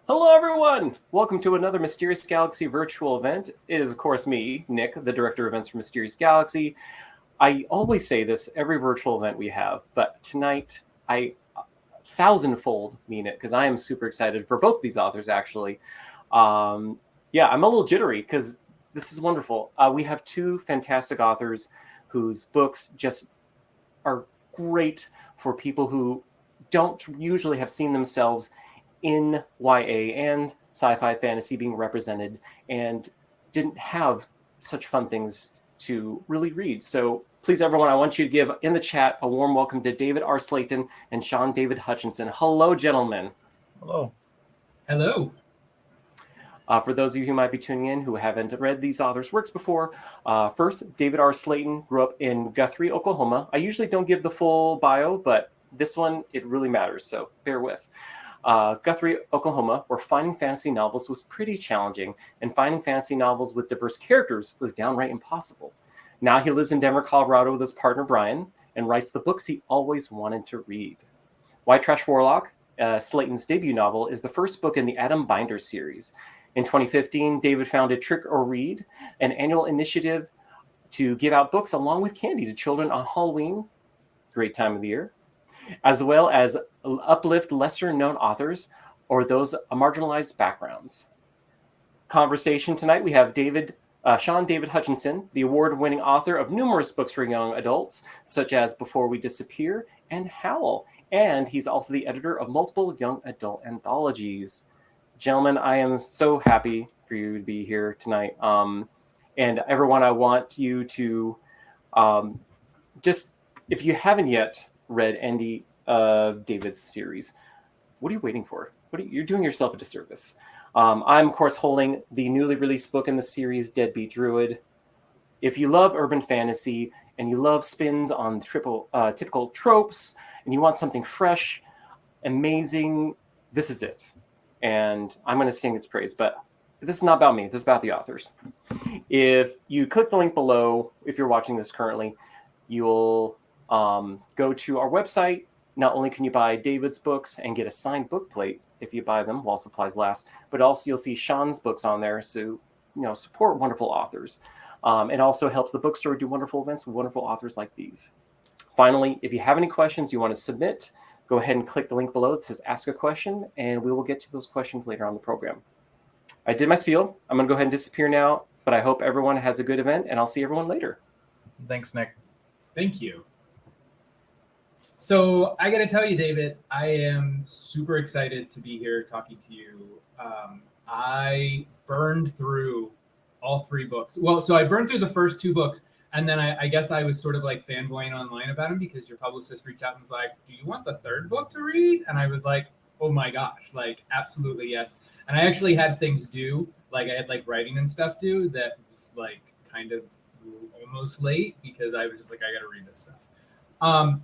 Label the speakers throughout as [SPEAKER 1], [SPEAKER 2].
[SPEAKER 1] Hello, everyone! Welcome to another Mysterious Galaxy virtual event. It is, of course, me, Nick, the Director of Events for Mysterious Galaxy. I always say this every virtual event we have, but tonight I thousandfold mean it because I am super excited for both of these authors, actually. I'm a little jittery because this is wonderful. We have two fantastic authors whose books just are great for people who don't usually have seen themselves in YA and sci-fi fantasy being represented and didn't have such fun things to really read. So please, everyone, I want you to give in the chat a warm welcome to David R. Slayton and Shaun David Hutchinson. Hello, gentlemen.
[SPEAKER 2] Hello.
[SPEAKER 3] Hello.
[SPEAKER 1] For those of you who might be tuning in who haven't read these authors' works before, first, David R. Slayton grew up in Guthrie, Oklahoma. I usually don't give the full bio, but this one, it really matters, so bear with. Guthrie, Oklahoma, where finding fantasy novels was pretty challenging, and finding fantasy novels with diverse characters was downright impossible. Now he lives in Denver, Colorado with his partner Brian, and writes the books he always wanted to read. White Trash Warlock, Slayton's debut novel, is the first book in the Adam Binder series. In 2015, David founded Trick or Read, an annual initiative to give out books along with candy to children on Halloween, great time of the year, as well as uplift lesser-known authors or those marginalized backgrounds. Conversation tonight, we have Shaun David Hutchinson, the award-winning author of numerous books for young adults, such as Before We Disappear and Howl, and he's also the editor of multiple young adult anthologies. Gentlemen, I am so happy for you to be here tonight. And everyone, I want you to just, if you haven't yet read any of David's series, what are you waiting for? You're doing yourself a disservice. I'm, of course, holding the newly released book in the series, Deadbeat Druid. If you love urban fantasy and you love spins on typical tropes and you want something fresh, amazing, this is it. And I'm going to sing its praise, but this is not about me. This is about the authors. If you click the link below, if you're watching this currently, you'll go to our website. Not only can you buy David's books and get a signed book plate if you buy them while supplies last, but also you'll see Shaun's books on there. So, support wonderful authors. It also helps the bookstore do wonderful events with wonderful authors like these. Finally, if you have any questions you want to submit, go ahead and click the link below that says Ask a Question, and we will get to those questions later on the program. I did my spiel. I'm going to go ahead and disappear now, but I hope everyone has a good event, and I'll see everyone later.
[SPEAKER 2] Thanks, Nick.
[SPEAKER 3] Thank you. So I got to tell you, David, I am super excited to be here talking to you. I burned through all three books. Well, so I burned through the first two books, and then I guess I was sort of like fanboying online about them because your publicist reached out and was like, do you want the third book to read? And I was like, oh my gosh, like absolutely yes. And I actually had things due, like I had like writing and stuff due that was like kind of almost late because I was just like, I got to read this stuff.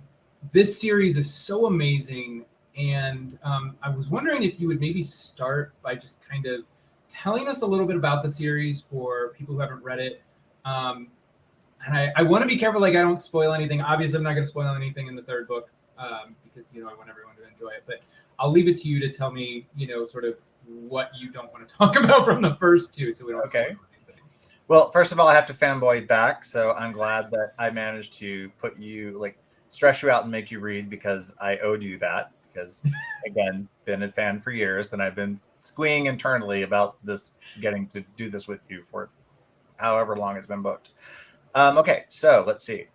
[SPEAKER 3] This series is so amazing. And I was wondering if you would maybe start by just kind of telling us a little bit about the series for people who haven't read it. And I want to be careful, like I don't spoil anything. Obviously, I'm not going to spoil anything in the third book because, I want everyone to enjoy it. But I'll leave it to you to tell me, sort of what you don't want to talk about from the first two so we don't spoil anything.
[SPEAKER 2] Well, first of all, I have to fanboy back. So I'm glad that I managed to put you, stress you out and make you read because I owed you that. Because, again, been a fan for years and I've been squeeing internally about this, getting to do this with you for however long it's been booked. Okay, so let's see.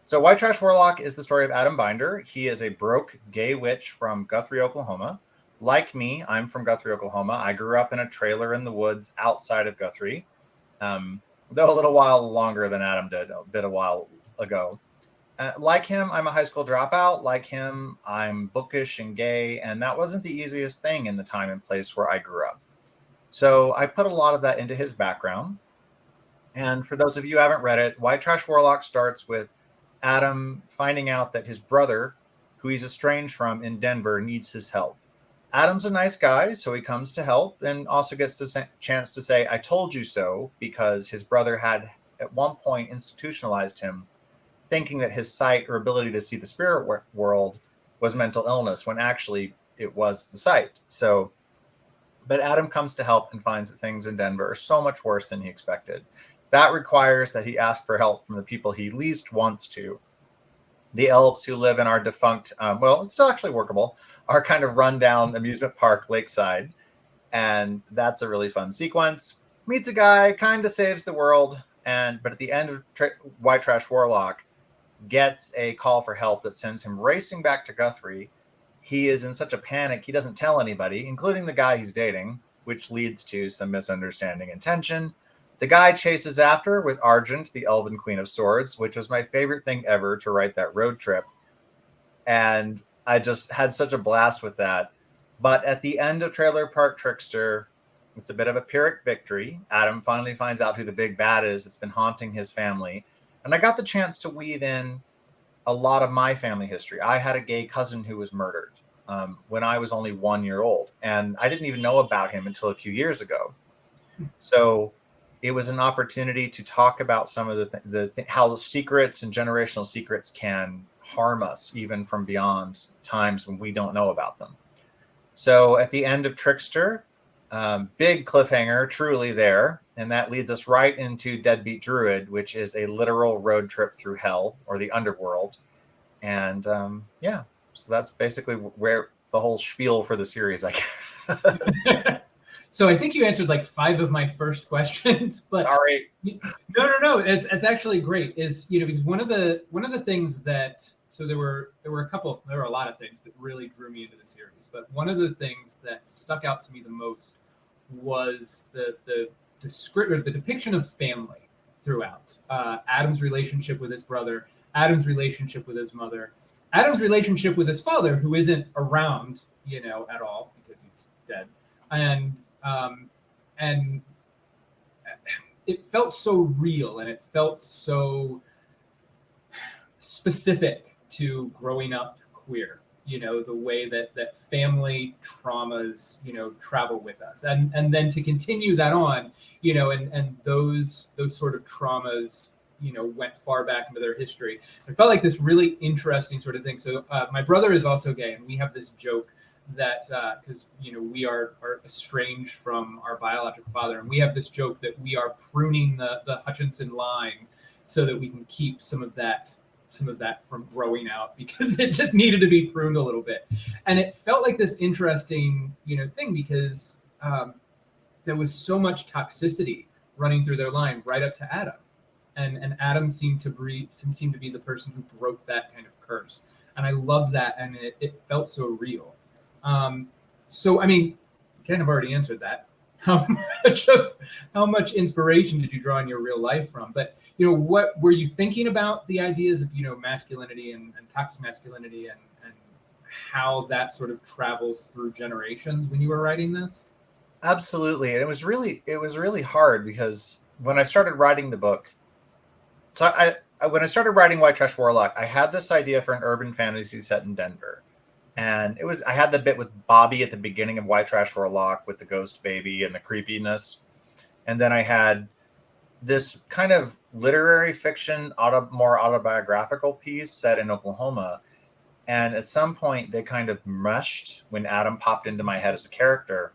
[SPEAKER 2] So White Trash Warlock is the story of Adam Binder. He is a broke gay witch from Guthrie, Oklahoma. Like me, I'm from Guthrie, Oklahoma. I grew up in a trailer in the woods outside of Guthrie, though a little while longer than Adam did, a while ago. Like him, I'm a high school dropout. Like him, I'm bookish and gay, and that wasn't the easiest thing in the time and place where I grew up. So I put a lot of that into his background. And for those of you who haven't read it, White Trash Warlock starts with Adam finding out that his brother, who he's estranged from in Denver, needs his help. Adam's a nice guy, so he comes to help and also gets the chance to say, I told you so, because his brother had at one point institutionalized him, thinking that his sight or ability to see the spirit world was mental illness, when actually it was the sight. So But Adam comes to help and finds that things in Denver are so much worse than he expected. That requires that he ask for help from the people he least wants to. The elves who live in our defunct, well, it's still actually workable, our kind of rundown amusement park lakeside. And that's a really fun sequence. Meets a guy, kind of saves the world, but at the end of White Trash Warlock, gets a call for help that sends him racing back to Guthrie. He is in such a panic, he doesn't tell anybody, including the guy he's dating, which leads to some misunderstanding and tension. The guy chases after with Argent, the Elven Queen of Swords, which was my favorite thing ever to write that road trip. And I just had such a blast with that. But at the end of Trailer Park Trickster, it's a bit of a Pyrrhic victory. Adam finally finds out who the big bad is that's been haunting his family. And I got the chance to weave in a lot of my family history. I had a gay cousin who was murdered when I was only 1 year old. And I didn't even know about him until a few years ago. So it was an opportunity to talk about some of how secrets and generational secrets can harm us, even from beyond times when we don't know about them. So at the end of Trickster, big cliffhanger, truly there. And that leads us right into Deadbeat Druid, which is a literal road trip through hell or the underworld. And yeah, so that's basically where the whole spiel for the series, I guess.
[SPEAKER 3] So I think you answered like 5 of my first questions, but
[SPEAKER 2] all right.
[SPEAKER 3] No. It's actually great. Is because one of the things that there were a lot of things that really drew me into the series, but one of the things that stuck out to me the most was the depiction of family throughout. Adam's relationship with his brother, Adam's relationship with his mother, Adam's relationship with his father, who isn't around, at all because he's dead, and it felt so real and it felt so specific to growing up queer, the way that family traumas, travel with us. And then to continue that on, and those sort of traumas, went far back into their history. It felt like this really interesting sort of thing. So my brother is also gay, and we have this joke that because we are estranged from our biological father, and we have this joke that we are pruning the Hutchinson line so that we can keep some of that from growing out, because it just needed to be pruned a little bit. And it felt like this interesting thing, because there was so much toxicity running through their line right up to Adam, and Adam seemed to be the person who broke that kind of curse, and I loved that, and it felt so real. So I mean, you kind of already answered that. How much inspiration did you draw in your real life from? But what were you thinking about the ideas of masculinity and toxic masculinity and how that sort of travels through generations when you were writing this?
[SPEAKER 2] Absolutely. And it was really hard, because when I started writing the book, when I started writing White Trash Warlock, I had this idea for an urban fantasy set in Denver. And I had the bit with Bobby at the beginning of White Trash Warlock with the ghost baby and the creepiness. And then I had this kind of literary fiction, more autobiographical piece set in Oklahoma. And at some point they kind of meshed when Adam popped into my head as a character.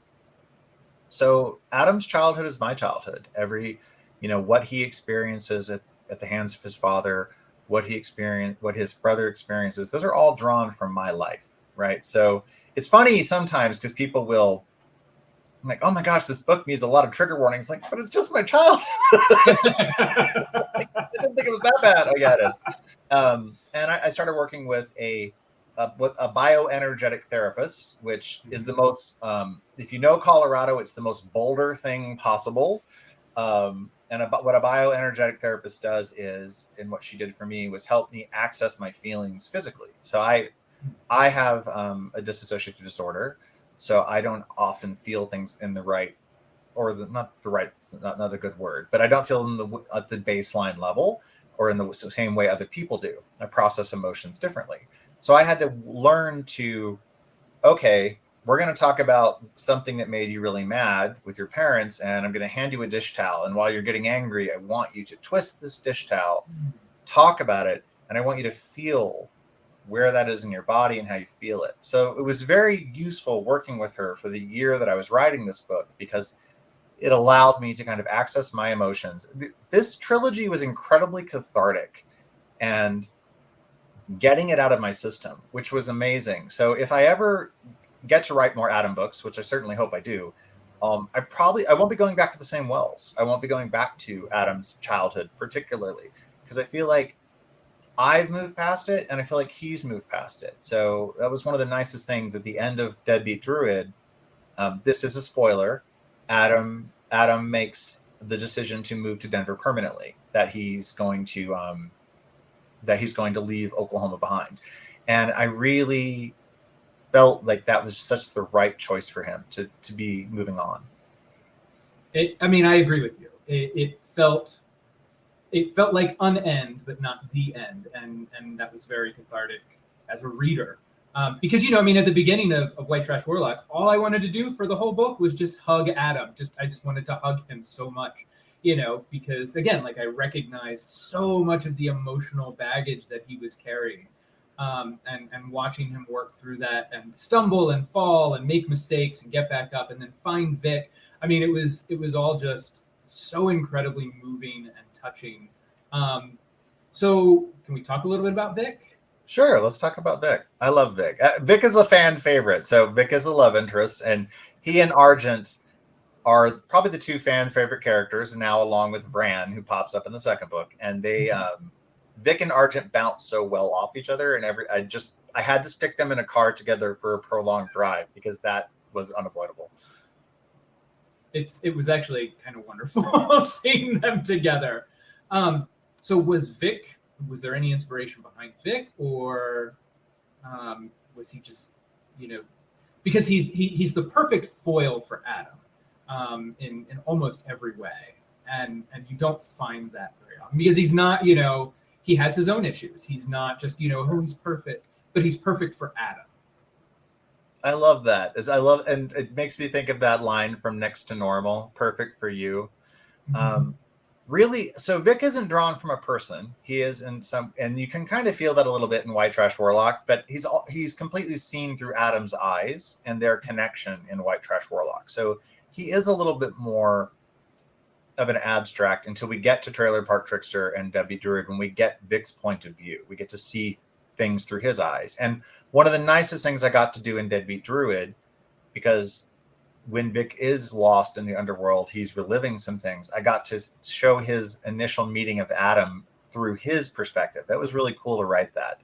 [SPEAKER 2] So Adam's childhood is my childhood. What he experiences at the hands of his father, what his brother experiences, those are all drawn from my life. Right. So it's funny sometimes, because people will, I'm like, oh my gosh, this book needs a lot of trigger warnings. Like, but it's just my child. I didn't think it was that bad. Oh yeah, it is. And I started working with a bioenergetic therapist, which is the most, if you know Colorado, it's the most Boulder thing possible. And what a bioenergetic therapist does is, and what she did for me, was help me access my feelings physically. So I have a dissociative disorder, so I don't often feel things in the right, or not the right, it's not a good word, but I don't feel them at the baseline level or in the same way other people do. I process emotions differently. So I had to learn to, okay, we're going to talk about something that made you really mad with your parents, and I'm going to hand you a dish towel. And while you're getting angry, I want you to twist this dish towel, talk about it, and I want you to feel where that is in your body and how you feel it. So it was very useful working with her for the year that I was writing this book, because it allowed me to kind of access my emotions. This trilogy was incredibly cathartic and getting it out of my system, which was amazing. So if I ever get to write more Adam books, which I certainly hope I do, I won't be going back to the same wells. I won't be going back to Adam's childhood, particularly, because I feel like I've moved past it, and I feel like he's moved past it. So that was one of the nicest things at the end of Deadbeat Druid. This is a spoiler. Adam makes the decision to move to Denver permanently. That he's going to leave Oklahoma behind, and I really felt like that was such the right choice for him to be moving on.
[SPEAKER 3] I mean, I agree with you. It felt like an end, but not the end, and that was very cathartic as a reader. Because, you know, I mean, at the beginning of White Trash Warlock, all I wanted to do for the whole book was just hug Adam. I just wanted to hug him so much, you know, because, again, like, I recognized so much of the emotional baggage that he was carrying, and watching him work through that and stumble and fall and make mistakes and get back up and then find Vic. I mean, it was all just so incredibly moving and touching. So can we talk a little bit about Vic?
[SPEAKER 2] Sure, let's talk about Vic. I love Vic. Vic is a fan favorite. So Vic is the love interest, and he and Argent are probably the two fan favorite characters, and now along with Bran, who pops up in the second book. And they Vic and Argent bounce so well off each other, and I had to stick them in a car together for a prolonged drive because that was unavoidable.
[SPEAKER 3] It was actually kind of wonderful seeing them together. So was there any inspiration behind Vic, or was he just, you know, because he's the perfect foil for Adam in almost every way, and you don't find that very often, because he's not, you know, he has his own issues. He's not just, you know, he's perfect, but he's perfect for Adam.
[SPEAKER 2] I love that. And it makes me think of that line from Next to Normal, perfect for you. Mm-hmm. Really, so Vic isn't drawn from a person. He is in some, and you can kind of feel that a little bit in White Trash Warlock, but he's completely seen through Adam's eyes and their connection in White Trash Warlock. So he is a little bit more of an abstract until we get to Trailer Park Trickster and Deadbeat Druid. When we get Vic's point of view, we get to see things through his eyes. And one of the nicest things I got to do in Deadbeat Druid, because when Vic is lost in the underworld, he's reliving some things. I got to show his initial meeting of Adam through his perspective. That was really cool to write that.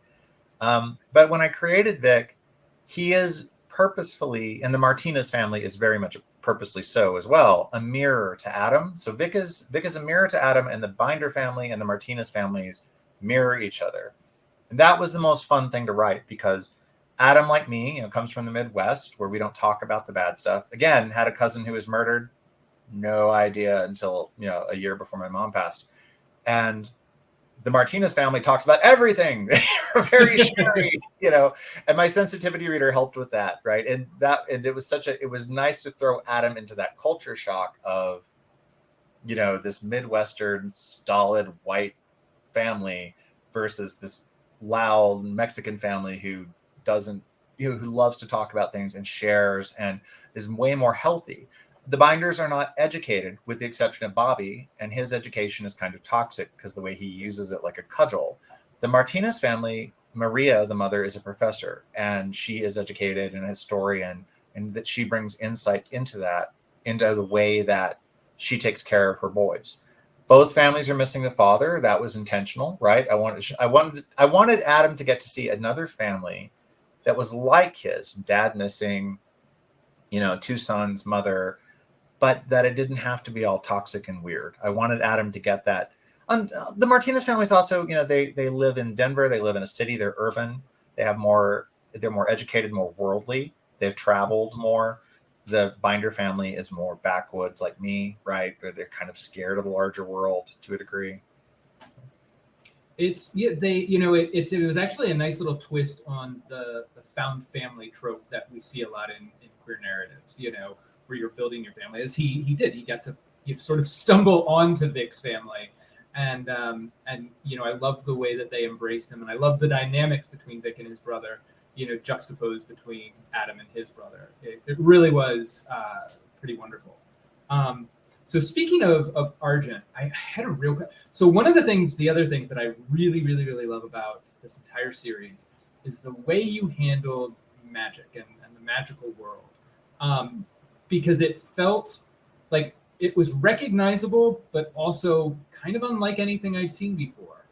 [SPEAKER 2] But when I created Vic, he is purposefully, and the Martinez family is very much purposely so as well, a mirror to Adam. So Vic is a mirror to Adam, and the Binder family and the Martinez families mirror each other. And that was the most fun thing to write, because Adam, like me, you know, comes from the Midwest where we don't talk about the bad stuff. Again, had a cousin who was murdered. No idea until, you know, a year before my mom passed. And the Martinez family talks about everything. They're very sherry, you know, and my sensitivity reader helped with that. Right. And it was nice to throw Adam into that culture shock of, you know, this Midwestern stolid white family versus this loud Mexican family who loves to talk about things and shares and is way more healthy. The Binders are not educated, with the exception of Bobby, and his education is kind of toxic because the way he uses it like a cudgel. The Martinez family, Maria, the mother, is a professor, and she is educated and a historian, and that she brings insight into the way that she takes care of her boys. Both families are missing the father. That was intentional, right? I wanted Adam to get to see another family that was like his dad missing, you know, two sons, mother, but that it didn't have to be all toxic and weird. I wanted Adam to get that. The Martinez families also, you know, they live in Denver. They live in a city. They're urban. They're more educated, more worldly. They've traveled more. The Binder family is more backwoods, like me, right? Where they're kind of scared of the larger world to a degree.
[SPEAKER 3] It was actually a nice little twist on the found family trope that we see a lot in queer narratives, you know, where you're building your family. As he did, you sort of stumble onto Vic's family, and you know, I loved the way that they embraced him, and I loved the dynamics between Vic and his brother, you know, juxtaposed between Adam and his brother. It really was pretty wonderful. So speaking of Argent, I had a real. So one of the other things that I really, really, really love about this entire series is the way you handled magic and the magical world, because it felt like it was recognizable, but also kind of unlike anything I'd seen before.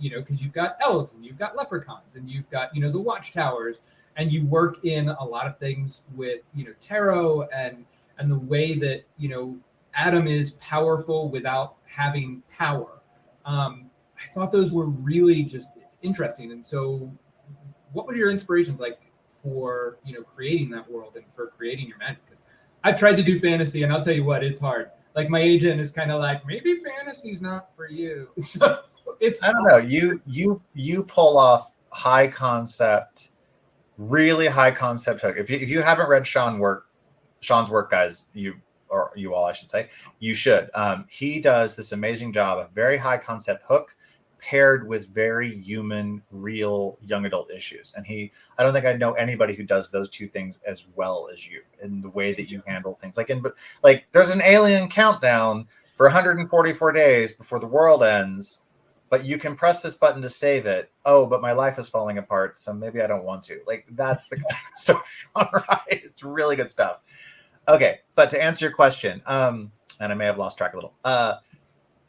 [SPEAKER 3] You know, because you've got elves and you've got leprechauns and you've got, you know, the watchtowers, and you work in a lot of things with, you know, tarot and the way that, you know, Adam is powerful without having power. I thought those were really just interesting. And so, what were your inspirations like for, you know, creating that world and for creating your magic? Because I've tried to do fantasy, and I'll tell you what, it's hard. Like, my agent is kind of like, maybe fantasy's not for you. So it's
[SPEAKER 2] I don't know. You pull off high concept, really high concept hook. If you haven't read Shaun's work, guys, you all, I should say, you should. He does this amazing job of very high concept hook paired with very human, real young adult issues. And I don't think I know anybody who does those two things as well as you, in the way that you handle things. Like there's an alien countdown for 144 days before the world ends, but you can press this button to save it. Oh, but my life is falling apart, so maybe I don't want to. Like, that's the kind of stuff. All right, it's really good stuff. Okay, but to answer your question, and I may have lost track a little.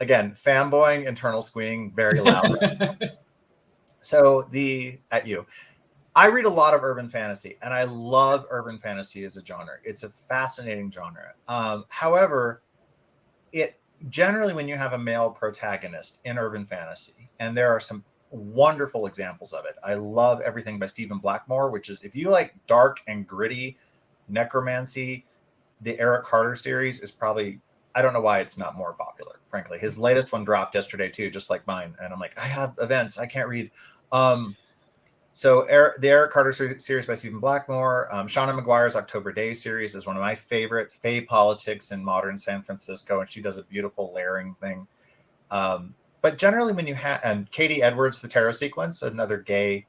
[SPEAKER 2] Again, fanboying, internal squeeing, very loud. So I read a lot of urban fantasy, and I love urban fantasy as a genre. It's a fascinating genre. However, it generally, when you have a male protagonist in urban fantasy, and there are some wonderful examples of it. I love everything by Stephen Blackmore, which is, if you like dark and gritty necromancy, the Eric Carter series is probably, I don't know why it's not more popular, frankly. His latest one dropped yesterday too, just like mine. And I'm like, I have events, I can't read. So the Eric Carter series by Stephen Blackmore, Shauna McGuire's October Day series is one of my favorite. Fae politics in modern San Francisco, and she does a beautiful layering thing. But generally, when you have, and Katie Edwards, the Tarot Sequence, another gay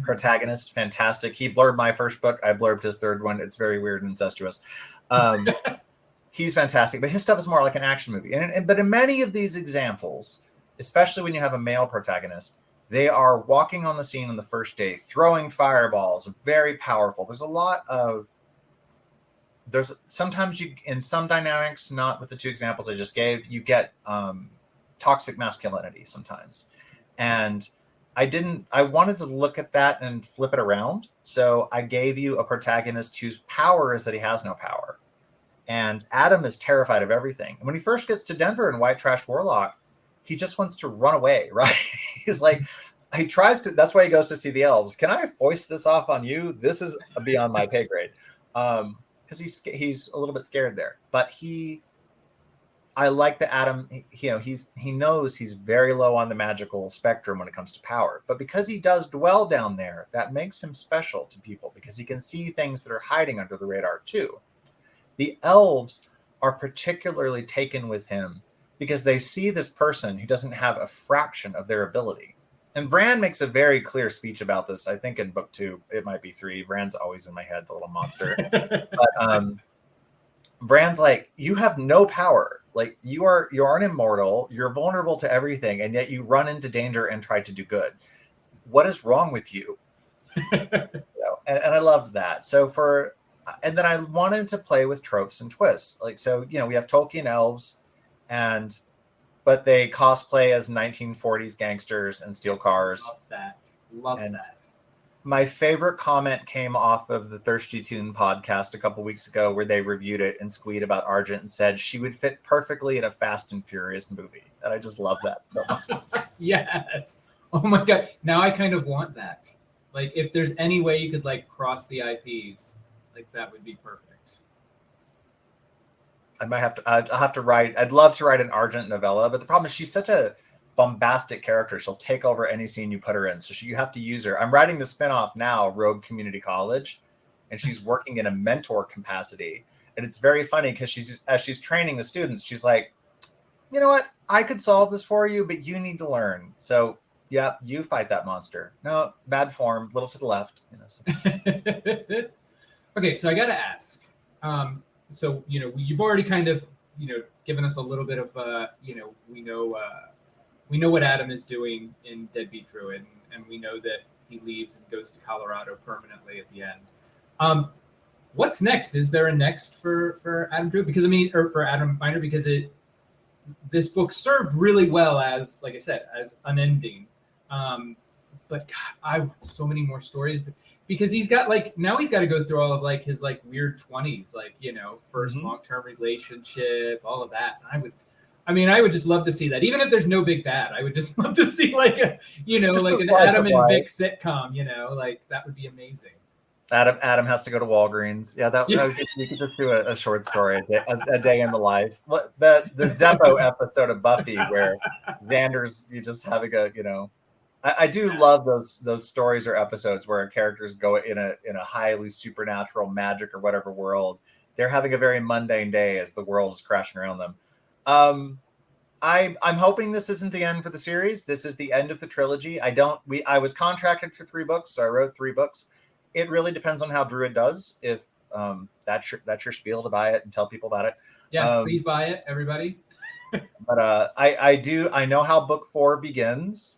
[SPEAKER 2] protagonist, fantastic. He blurbed my first book. I blurbed his third one. It's very weird and incestuous. He's fantastic, but his stuff is more like an action movie. But in many of these examples, especially when you have a male protagonist, they are walking on the scene on the first day, throwing fireballs, very powerful. There's sometimes in some dynamics, not with the two examples I just gave, you get toxic masculinity sometimes. And I wanted to look at that and flip it around. So I gave you a protagonist whose power is that he has no power. And Adam is terrified of everything. And when he first gets to Denver in White Trash Warlock, he just wants to run away, right? He's like, he tries to, that's why he goes to see the elves. Can I foist this off on you? This is beyond my pay grade. Because he's a little bit scared there. But I like that Adam, he knows he's very low on the magical spectrum when it comes to power. But because he does dwell down there, that makes him special to people because he can see things that are hiding under the radar too. The elves are particularly taken with him because they see this person who doesn't have a fraction of their ability. And Vran makes a very clear speech about this. I think in book 2, it might be 3. Vran's always in my head, the little monster. But Vran's like, you have no power. Like you aren't immortal. You're vulnerable to everything, and yet you run into danger and try to do good. What is wrong with you? And I loved that. And then I wanted to play with tropes and twists. Like, so, we have Tolkien elves, but they cosplay as 1940s gangsters and steal cars.
[SPEAKER 3] Love that.
[SPEAKER 2] My favorite comment came off of the Thirsty Tune podcast a couple weeks ago where they reviewed it and squeed about Argent and said she would fit perfectly in a Fast and Furious movie. And I just love that so much.
[SPEAKER 3] Yes. Oh my God. Now I kind of want that. Like, if there's any way you could cross the IPs, that would be perfect.
[SPEAKER 2] I'll have to write. I'd love to write an Argent novella, but the problem is she's such a bombastic character. She'll take over any scene you put her in. So you have to use her. I'm writing the spinoff now, Rogue Community College, and she's working in a mentor capacity. And it's very funny because as she's training the students, she's like, you know what? I could solve this for you, but you need to learn. So, yeah, you fight that monster. No, bad form, little to the left. So.
[SPEAKER 3] Okay, so I got to ask. So you've already kind of given us a little bit of we know what Adam is doing in Deadbeat Druid, and we know that he leaves and goes to Colorado permanently at the end. What's next? Is there a next for Adam Druid? Because or for Adam Miner, because this book served really well as, like I said, as an ending. But God, I want so many more stories because he's got now he's got to go through all of his weird 20s, first long-term relationship, all of that. And I would just love to see that. Even if there's no big bad, I would just love to see an Adam and Vic sitcom, that would be amazing.
[SPEAKER 2] Adam has to go to Walgreens. Yeah, you could just do a short story, a day in the life. The Zeppo episode of Buffy where Xander's just having I do love those stories or episodes where characters go in a highly supernatural magic or whatever world. They're having a very mundane day as the world is crashing around them. I'm hoping this isn't the end for the series. This is the end of the trilogy. I was contracted for 3 books, so I wrote 3 books. It really depends on how Druid does. If that's your spiel to buy it and tell people about it.
[SPEAKER 3] Yes, please buy it, everybody.
[SPEAKER 2] But I know how book 4 begins.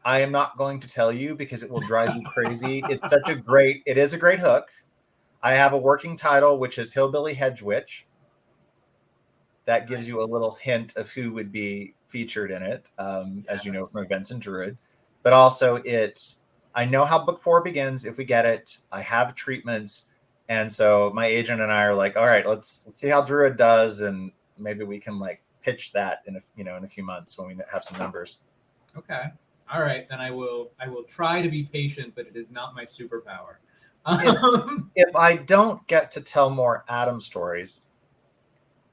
[SPEAKER 2] I am not going to tell you because it will drive you crazy. It is a great hook. I have a working title, which is Hillbilly Hedge Witch. That gives you a little hint of who would be featured in it, as you know from events in Druid. But also I know how book 4 begins. If we get it, I have treatments. And so my agent and I are like, all right, let's see how Druid does. And maybe we can pitch that in a few months when we have some numbers.
[SPEAKER 3] Okay. All right. Then I will try to be patient, but it is not my superpower.
[SPEAKER 2] If I don't get to tell more Adam stories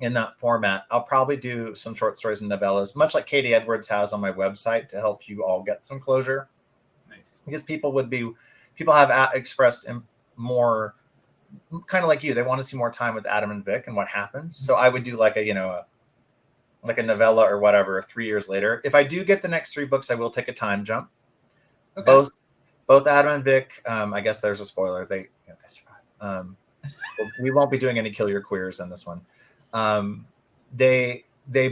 [SPEAKER 2] in that format, I'll probably do some short stories and novellas, much like Katie Edwards has on my website to help you all get some closure.
[SPEAKER 3] Nice.
[SPEAKER 2] Because people have expressed more kind of like you. They want to see more time with Adam and Vic and what happens. So I would do a novella or whatever 3 years later. If I do get the next 3 books, I will take a time jump. Okay. Both Adam and Vic, I guess there's a spoiler. They survive. We won't be doing any Kill Your Queers in this one. They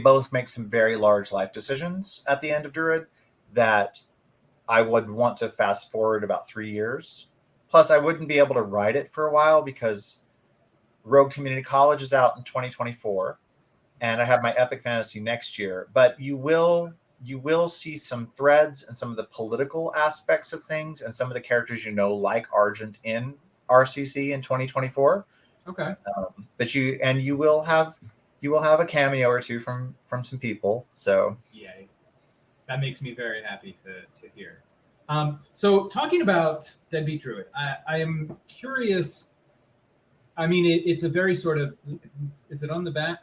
[SPEAKER 2] both make some very large life decisions at the end of Druid that I would want to fast forward about 3 years. Plus, I wouldn't be able to write it for a while because Rogue Community College is out in 2024, and I have my Epic Fantasy next year. But you will see some threads and some of the political aspects of things and some of the characters like Argent in RCC in 2024.
[SPEAKER 3] Okay.
[SPEAKER 2] But you will have a cameo or 2 from some people. So
[SPEAKER 3] yay. That makes me very happy to hear. So talking about Deadbeat Druid, I am curious. It's a very sort of, is it on the back?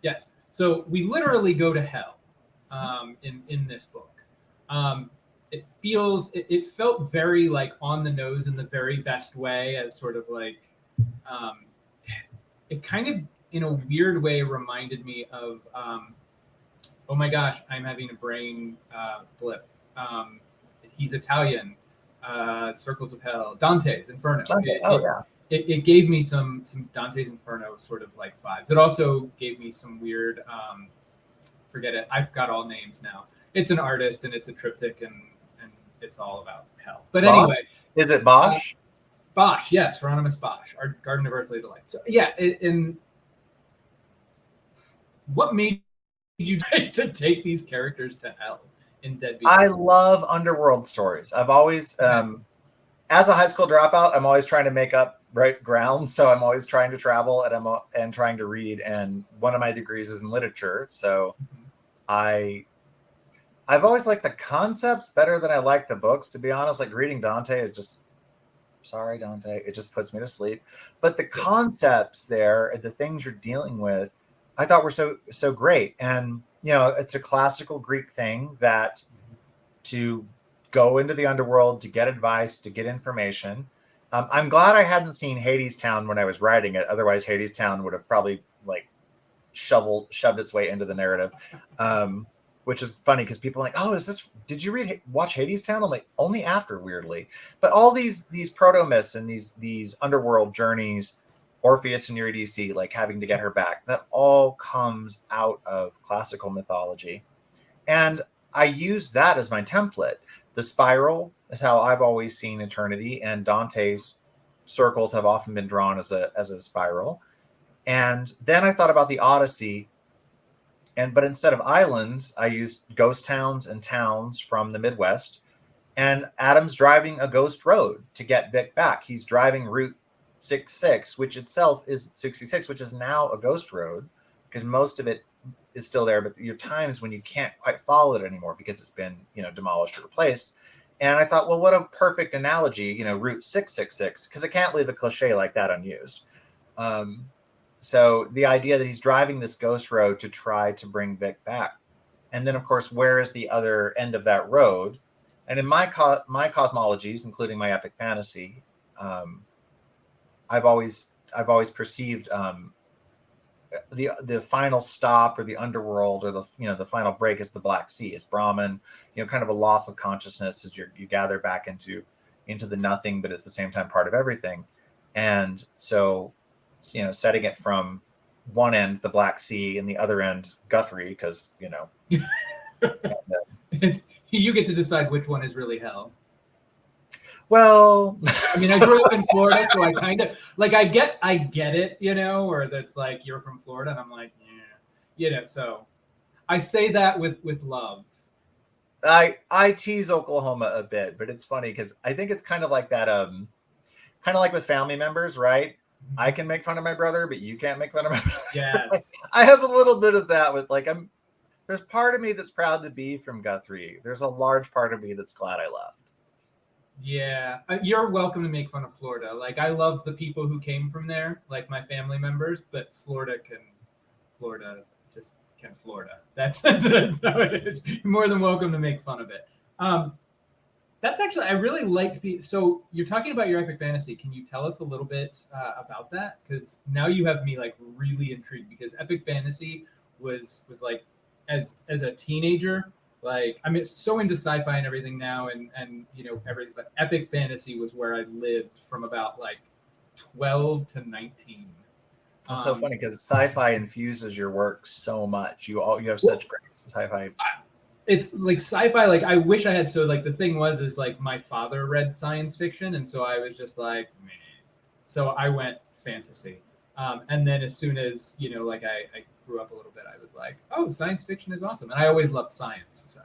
[SPEAKER 3] Yes. So we literally go to hell in this book. It felt very on the nose in the very best way, as sort of it kind of in a weird way reminded me of oh my gosh, I'm having a brain blip. He's Italian. Circles of Hell, Dante's Inferno. It gave me some Dante's Inferno sort of vibes. It also gave me some weird forget it. I've got all names now. It's an artist and it's a triptych and it's all about hell. But
[SPEAKER 2] Bosch?
[SPEAKER 3] Anyway,
[SPEAKER 2] is it Bosch?
[SPEAKER 3] Bosch, yes, Hieronymus Bosch, our Garden of Earthly Delight. So yeah, and what made you to take these characters to hell in Deadbeat?
[SPEAKER 2] I love underworld stories. I've always, as a high school dropout, I'm always trying to make up ground. So I'm always trying to travel and trying to read. And one of my degrees is in literature. So I've always liked the concepts better than I like the books. To be honest, reading Dante is just, sorry, Dante, it just puts me to sleep. But the concepts there and the things you're dealing with, I thought were so great. And, it's a classical Greek thing that to go into the underworld, to get advice, to get information. I'm glad I hadn't seen Hadestown when I was writing it. Otherwise, Hadestown would have probably shoved its way into the narrative, which is funny because people are like, oh, did you watch Hades Town? I'm like, only after, weirdly. But all these proto myths and these underworld journeys, Orpheus and Eurydice, like having to get her back, that all comes out of classical mythology. And I use that as my template. The spiral is how I've always seen eternity, and Dante's circles have often been drawn as a spiral. And then I thought about the Odyssey, but instead of islands, I used ghost towns and towns from the Midwest. And Adam's driving a ghost road to get Vic back. He's driving Route 66, which itself is 66, which is now a ghost road because most of it is still there. But your times when you can't quite follow it anymore because it's been, demolished or replaced. And I thought, well, what a perfect analogy, Route 666, because I can't leave a cliche like that unused. So the idea that he's driving this ghost road to try to bring Vic back. And then, of course, where is the other end of that road? And in my cosmologies, including my epic fantasy, I've always perceived the final stop or the underworld or the final break is the Black Sea. It's Brahman, kind of a loss of consciousness as you gather back into the nothing, but at the same time part of everything. And so, setting it from one end, the Black Sea, and the other end, Guthrie, because,
[SPEAKER 3] you get to decide which one is really hell.
[SPEAKER 2] Well,
[SPEAKER 3] I mean, I grew up in Florida, so I kind of I get it, or that's like, you're from Florida, and I'm like, yeah, so I say that with love.
[SPEAKER 2] I tease Oklahoma a bit, but it's funny because I think it's kind of like that, kind of like with family members, right? I can make fun of my brother, but you can't make fun of my brother.
[SPEAKER 3] Yes.
[SPEAKER 2] I have a little bit of that with there's part of me that's proud to be from Guthrie. There's a large part of me that's glad I left.
[SPEAKER 3] Yeah, you're welcome to make fun of Florida. I love the people who came from there, like my family members, but Florida just can Florida. That's how it is. You're more than welcome to make fun of it. That's actually, I really like so you're talking about your epic fantasy. Can you tell us a little bit about that? Because now you have me really intrigued, because epic fantasy was as a teenager, I'm so into sci-fi and everything now, and everything, but epic fantasy was where I lived from about 12 to 19.
[SPEAKER 2] It's so funny because sci-fi infuses your work so much. You have such great sci-fi.
[SPEAKER 3] It's sci-fi. I wish I had. So the thing is my father read science fiction, and so I was just meh. So I went fantasy, and then as soon as I grew up a little bit, I was like, oh, science fiction is awesome, and I always loved science. So,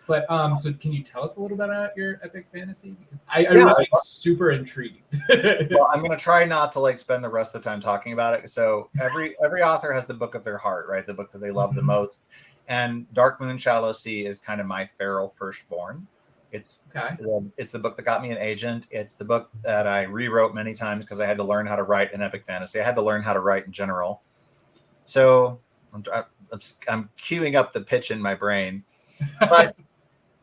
[SPEAKER 3] but so can you tell us a little bit about your epic fantasy? Because I'm super intrigued.
[SPEAKER 2] Well, I'm going to try not to spend the rest of the time talking about it. So every author has the book of their heart, right? The book that they love the most. And Dark Moon, Shallow Sea is kind of my feral firstborn. It's the book that got me an agent. It's the book that I rewrote many times because I had to learn how to write an epic fantasy. I had to learn how to write in general. So I'm queuing up the pitch in my brain. But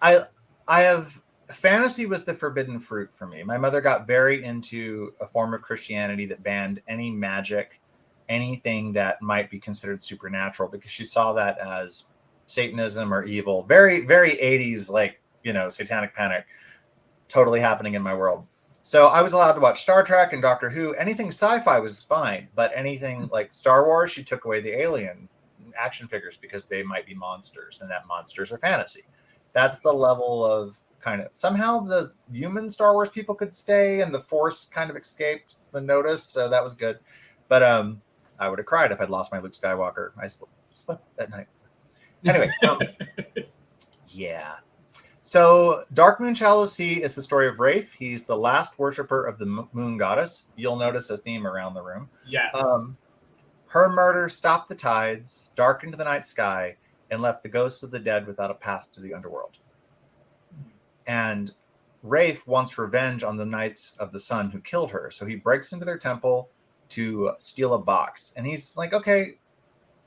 [SPEAKER 2] I have fantasy was the forbidden fruit for me. My mother got very into a form of Christianity that banned any magic, anything that might be considered supernatural, because she saw that as Satanism or evil. Very, very 80s, satanic panic totally happening in my world. So I was allowed to watch Star Trek and Doctor Who. Anything sci-fi was fine, but anything like Star Wars, she took away the alien action figures because they might be monsters, and that monsters are fantasy. That's the level of kind of, somehow the human Star Wars people could stay and the Force kind of escaped the notice. So that was good. But I would have cried if I'd lost my Luke Skywalker. I slept at night. Anyway, yeah. So Dark Moon, Shallow Sea is the story of Rafe. He's the last worshiper of the moon goddess. You'll notice a theme around the room.
[SPEAKER 3] Yes.
[SPEAKER 2] Her murder stopped the tides, darkened the night sky, and left the ghosts of the dead without a path to the underworld. And Rafe wants revenge on the Knights of the Sun who killed her. So he breaks into their temple to steal a box. And he's like, okay,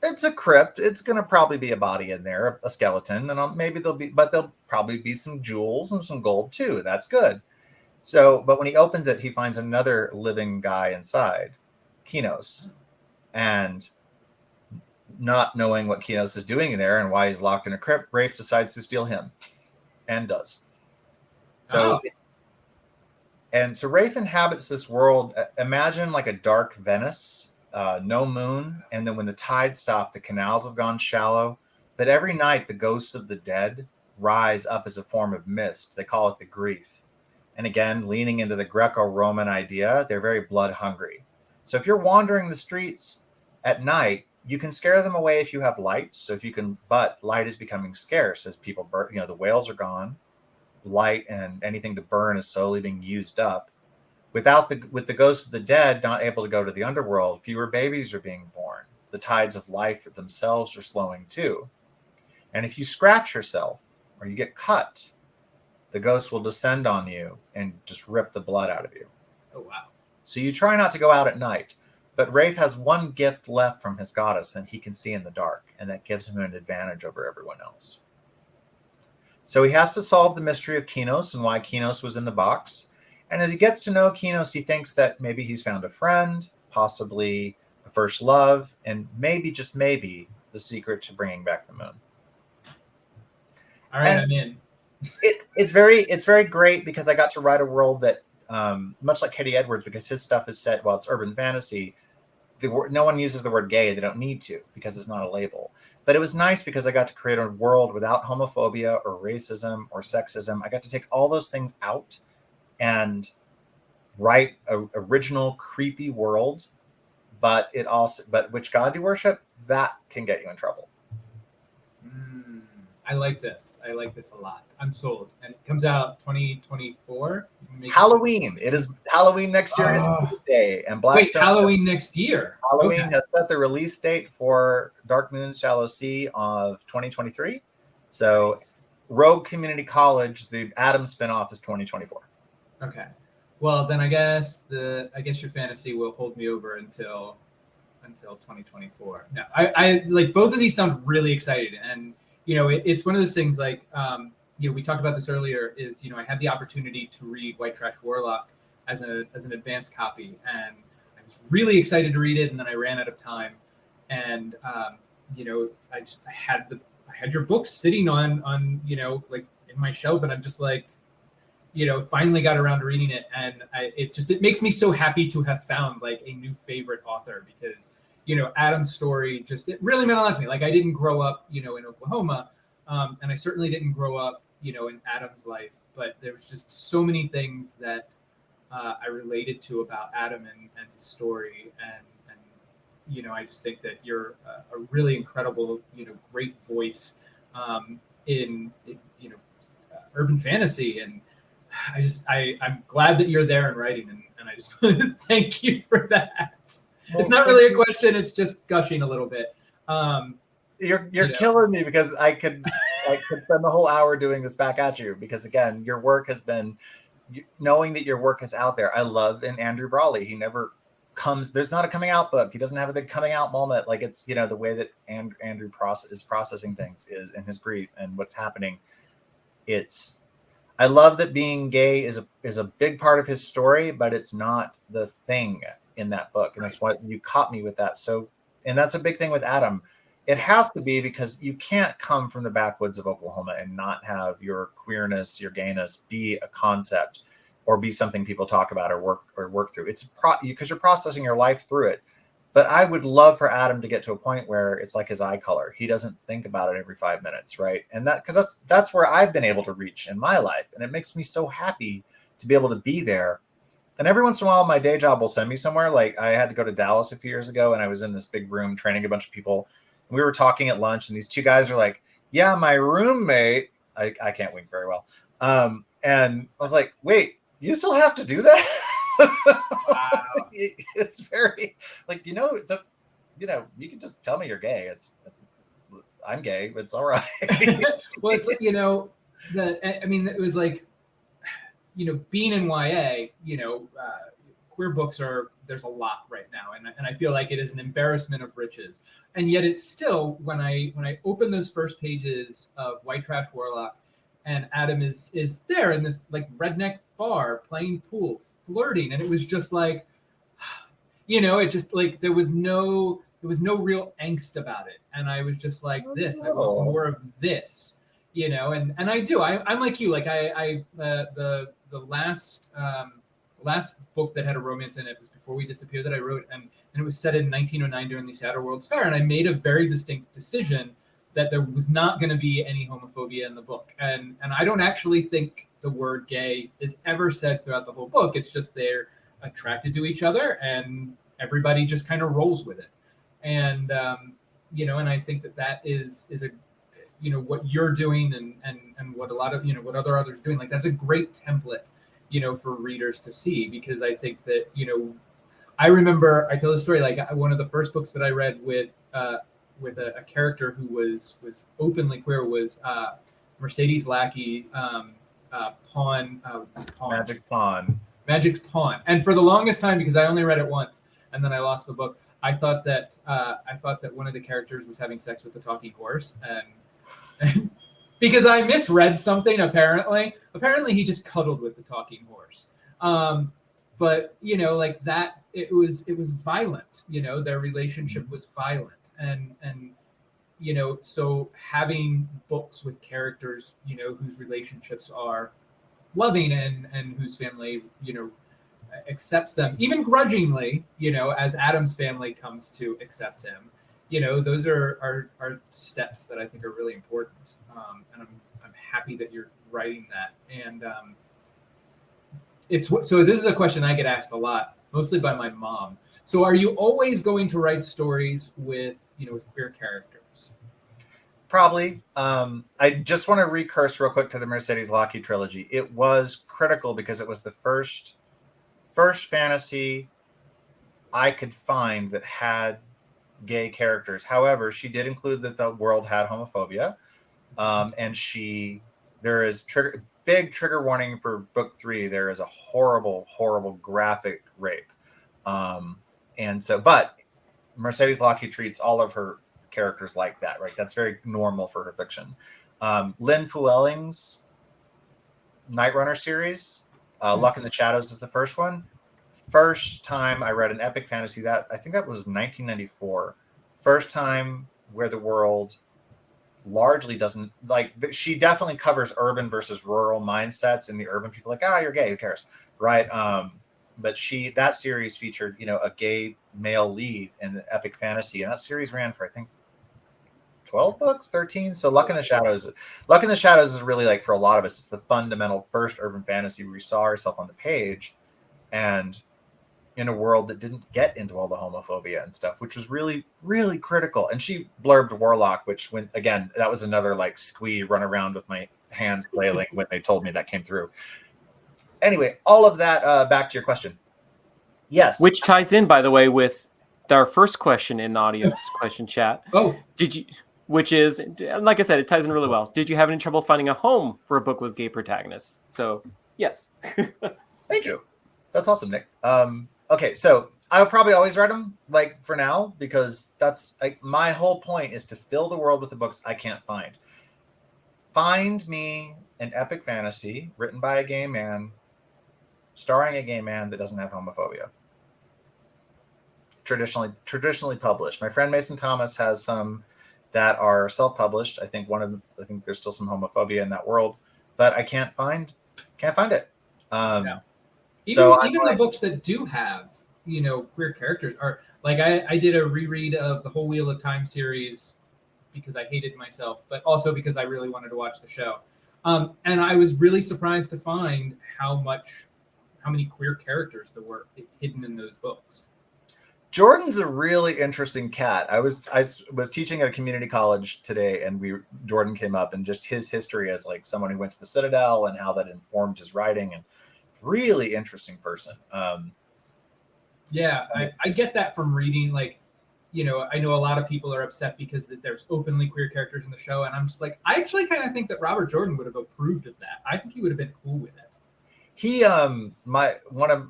[SPEAKER 2] it's a crypt. It's going to probably be a body in there, a skeleton. And maybe there'll probably be some jewels and some gold too. That's good. So, but when he opens it, he finds another living guy inside, Kinos. And not knowing what Kinos is doing there and why he's locked in a crypt, Rafe decides to steal him, and does. So, so Rafe inhabits this world. Imagine like a dark Venice, no moon, and then when the tides stop, the canals have gone shallow. But every night, the ghosts of the dead rise up as a form of mist. They call it the grief. And again, leaning into the Greco-Roman idea, they're very blood hungry. So if you're wandering the streets at night, you can scare them away if you have light. So if you can, but light is becoming scarce as people burn. You know, the whales are gone. Light and anything to burn is slowly being used up. With the ghosts of the dead not able to go to the underworld, fewer babies are being born. The tides of life themselves are slowing too. And if you scratch yourself or you get cut, the ghost will descend on you and just rip the blood out of you.
[SPEAKER 3] Oh, wow.
[SPEAKER 2] So you try not to go out at night. But Rafe has one gift left from his goddess, and he can see in the dark, and that gives him an advantage over everyone else. So he has to solve the mystery of Kinos and why Kinos was in the box. And as he gets to know Kinos, he thinks that maybe he's found a friend, possibly a first love, and maybe, just maybe, the secret to bringing back the moon.
[SPEAKER 3] All right, I'm in.
[SPEAKER 2] It's very great because I got to write a world that, much like Katie Edwards, because his stuff is set, well, it's urban fantasy. No one uses the word gay. They don't need to because it's not a label. But it was nice because I got to create a world without homophobia or racism or sexism. I got to take all those things out and write an original creepy world. But which god do you worship? That can get you in trouble.
[SPEAKER 3] I like this. I like this a lot. I'm sold. And it comes out 2024.
[SPEAKER 2] Halloween. It is Halloween next year. Is Tuesday, and Blackstone.
[SPEAKER 3] Wait, Halloween next year.
[SPEAKER 2] Halloween has set the release date for Dark Moon, Shallow Sea of 2023. So, nice. Rogue Community College, the Adam spinoff, is 2024.
[SPEAKER 3] Okay. Well, then I guess your fantasy will hold me over until 2024. No, I like both of these sound really exciting, and it's one of those things like, we talked about this earlier, is, I had the opportunity to read White Trash Warlock as an advanced copy, and I was really excited to read it, and then I ran out of time. And, I had your books sitting on, like in my shelf, and I'm just like, finally got around to reading it. And it makes me so happy to have found like a new favorite author, because Adam's story it really meant a lot to me. Like, I didn't grow up, in Oklahoma, and I certainly didn't grow up, in Adam's life. But there was just so many things that I related to about Adam and his story, and I just think that you're a really incredible, great voice in urban fantasy, and I'm glad that you're there and writing, and I just want to thank you for that. It's not really a question. It's just gushing a little bit.
[SPEAKER 2] You're killing me, because I could spend the whole hour doing this back at you, because again, your work has been, knowing that your work is out there. I love in Andrew Brawley. He never comes. There's not a coming out book. He doesn't have a big coming out moment. Like, it's the way that Andrew is processing things is in his grief and what's happening. I love that being gay is a big part of his story, but it's not the thing in that book. And that's why you caught me with that. So, and that's a big thing with Adam. It has to be, because you can't come from the backwoods of Oklahoma and not have your queerness, your gayness be a concept or be something people talk about or work through. It's because you're processing your life through it. But I would love for Adam to get to a point where it's like his eye color. He doesn't think about it every 5 minutes, right? And because that's where I've been able to reach in my life. And it makes me so happy to be able to be there. And every once in a while, my day job will send me somewhere. Like, I had to go to Dallas a few years ago, and I was in this big room training a bunch of people. And we were talking at lunch, and these two guys are like, yeah, my roommate, I can't wink very well. And I was like, wait, you still have to do that? Wow. It's very like, you can just tell me you're gay. I'm gay. It's all right.
[SPEAKER 3] Well, it's like, it was like, being in YA, queer books there's a lot right now. And I feel like it is an embarrassment of riches. And yet it's still, when I open those first pages of White Trash Warlock, and Adam is there in this like redneck bar playing pool, flirting, and it was just like, it just like there was no no real angst about it, and I was just like, this, I want
[SPEAKER 2] Oh.
[SPEAKER 3] more of this, you know. And I do. I'm like you. Like the last book that had a romance in it was Before We Disappear that I wrote, and it was set in 1909 during the Seattle World's Fair, and I made a very distinct decision that there was not going to be any homophobia in the book, and I don't actually think the word gay is ever said throughout the whole book. It's just they're attracted to each other, and everybody just kind of rolls with it. And you know, and I think that is a, you know, what you're doing, and what a lot of, you know, what other authors are doing. Like, that's a great template, you know, for readers to see, because I think that, you know, I remember, I tell the story, like one of the first books that I read with a character who was openly queer was Mercedes Lackey, Pawn.
[SPEAKER 2] Magic Pawn.
[SPEAKER 3] Magic's Pawn. And for the longest time, because I only read it once and then I lost the book, I thought that one of the characters was having sex with the talking horse, and because I misread something. Apparently he just cuddled with the talking horse. But you know, like that, it was violent. You know, their relationship was violent, and you know, so having books with characters, you know, whose relationships are loving, and whose family, you know, accepts them, even grudgingly, you know, as Adam's family comes to accept him, you know, those are steps that I think are really important. And I'm happy that you're writing that. And so this is a question I get asked a lot, mostly by my mom. So are you always going to write stories with, you know, with queer characters?
[SPEAKER 2] Probably. I just want to recurse real quick to the Mercedes Lackey trilogy. It was critical because it was the first fantasy I could find that had gay characters. However, she did include that the world had homophobia, and there is big trigger warning for book 3. There is a horrible graphic rape, and so, but Mercedes Lackey treats all of her characters like that, right? That's very normal for her fiction. Lynn Fuelling's Night Runner series, Luck in the Shadows is the first one. First time I read an epic fantasy, that I think that was 1994. First time where the world largely doesn't, like, she definitely covers urban versus rural mindsets, and the urban people like, you're gay, who cares, right? But that series featured, you know, a gay male lead in the epic fantasy, and that series ran for, I think, 12 books, 13. So Luck in the Shadows is really, like, for a lot of us, it's the fundamental first urban fantasy where we saw ourselves on the page, and in a world that didn't get into all the homophobia and stuff, which was really, really critical. And she blurbed Warlock, which, when, again, that was another, like, squee run around with my hands flailing when they told me that came through. Anyway, all of that, back to your question. Yes.
[SPEAKER 1] Which ties in, by the way, with our first question in the audience question chat.
[SPEAKER 3] Oh,
[SPEAKER 1] Which is, like I said, it ties in really well. Did you have any trouble finding a home for a book with gay protagonists? So, yes.
[SPEAKER 2] Thank you. That's awesome, Nick. Okay, so I would probably always write them, like, for now, because that's, like, my whole point is to fill the world with the books I can't find. Find me an epic fantasy written by a gay man, starring a gay man that doesn't have homophobia. Traditionally published. My friend Mason Thomas has some that are self-published. I think there's still some homophobia in that world, but I can't find it.
[SPEAKER 3] Yeah. Even the books that do have, you know, queer characters are, like, I did a reread of the whole Wheel of Time series because I hated myself, but also because I really wanted to watch the show. And I was really surprised to find how many queer characters there were hidden in those books.
[SPEAKER 2] Jordan's a really interesting cat. I was teaching at a community college today, and Jordan came up, and just his history as, like, someone who went to the Citadel and how that informed his writing, and really interesting person.
[SPEAKER 3] Yeah, I get that from reading. Like, you know, I know a lot of people are upset because there's openly queer characters in the show, and I'm just like, I actually kind of think that Robert Jordan would have approved of that. I think he would have been cool with it.
[SPEAKER 2] He, one of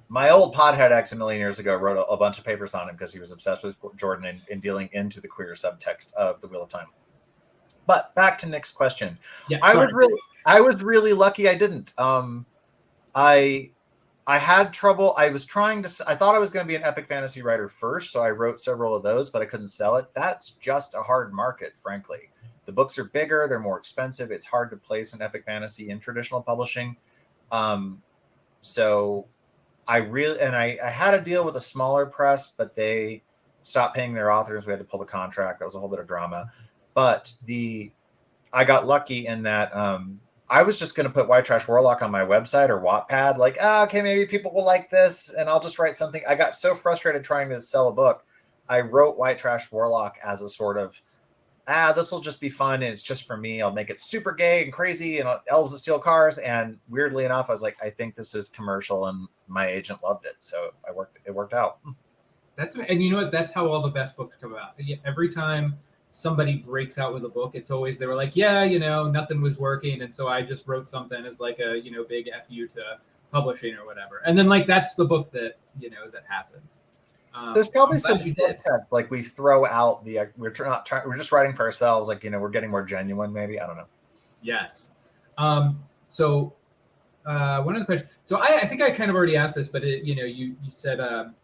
[SPEAKER 2] my old podhead ex a million years ago wrote a bunch of papers on him because he was obsessed with Jordan and dealing into the queer subtext of the Wheel of Time. But back to Nick's question.
[SPEAKER 3] Yeah,
[SPEAKER 2] I was really lucky I didn't. I had trouble. I thought I was going to be an epic fantasy writer first, so I wrote several of those, but I couldn't sell it. That's just a hard market, frankly. The books are bigger, they're more expensive. It's hard to place an epic fantasy in traditional publishing. So I had a deal with a smaller press, but they stopped paying their authors. We had to pull the contract. That was a whole bit of drama. But I got lucky in that I was just going to put White Trash Warlock on my website or Wattpad, like, okay, maybe people will like this, and I'll just write something. I got so frustrated trying to sell a book. I wrote White Trash Warlock as a sort of, this will just be fun, and it's just for me. I'll make it super gay and crazy, and elves that steal cars. And weirdly enough, I was like, I think this is commercial, and my agent loved it, so it worked out.
[SPEAKER 3] And you know what? That's how all the best books come out. Every time somebody breaks out with a book, it's always they were like, yeah, nothing was working, and so I just wrote something as like a big fu to publishing or whatever, and then like that's the book that that happens.
[SPEAKER 2] There's probably some subtext, like we throw out we're just writing for ourselves, like we're getting more genuine, maybe, I don't know.
[SPEAKER 3] Yes. So one other question. So I think I kind of already asked this, but you said,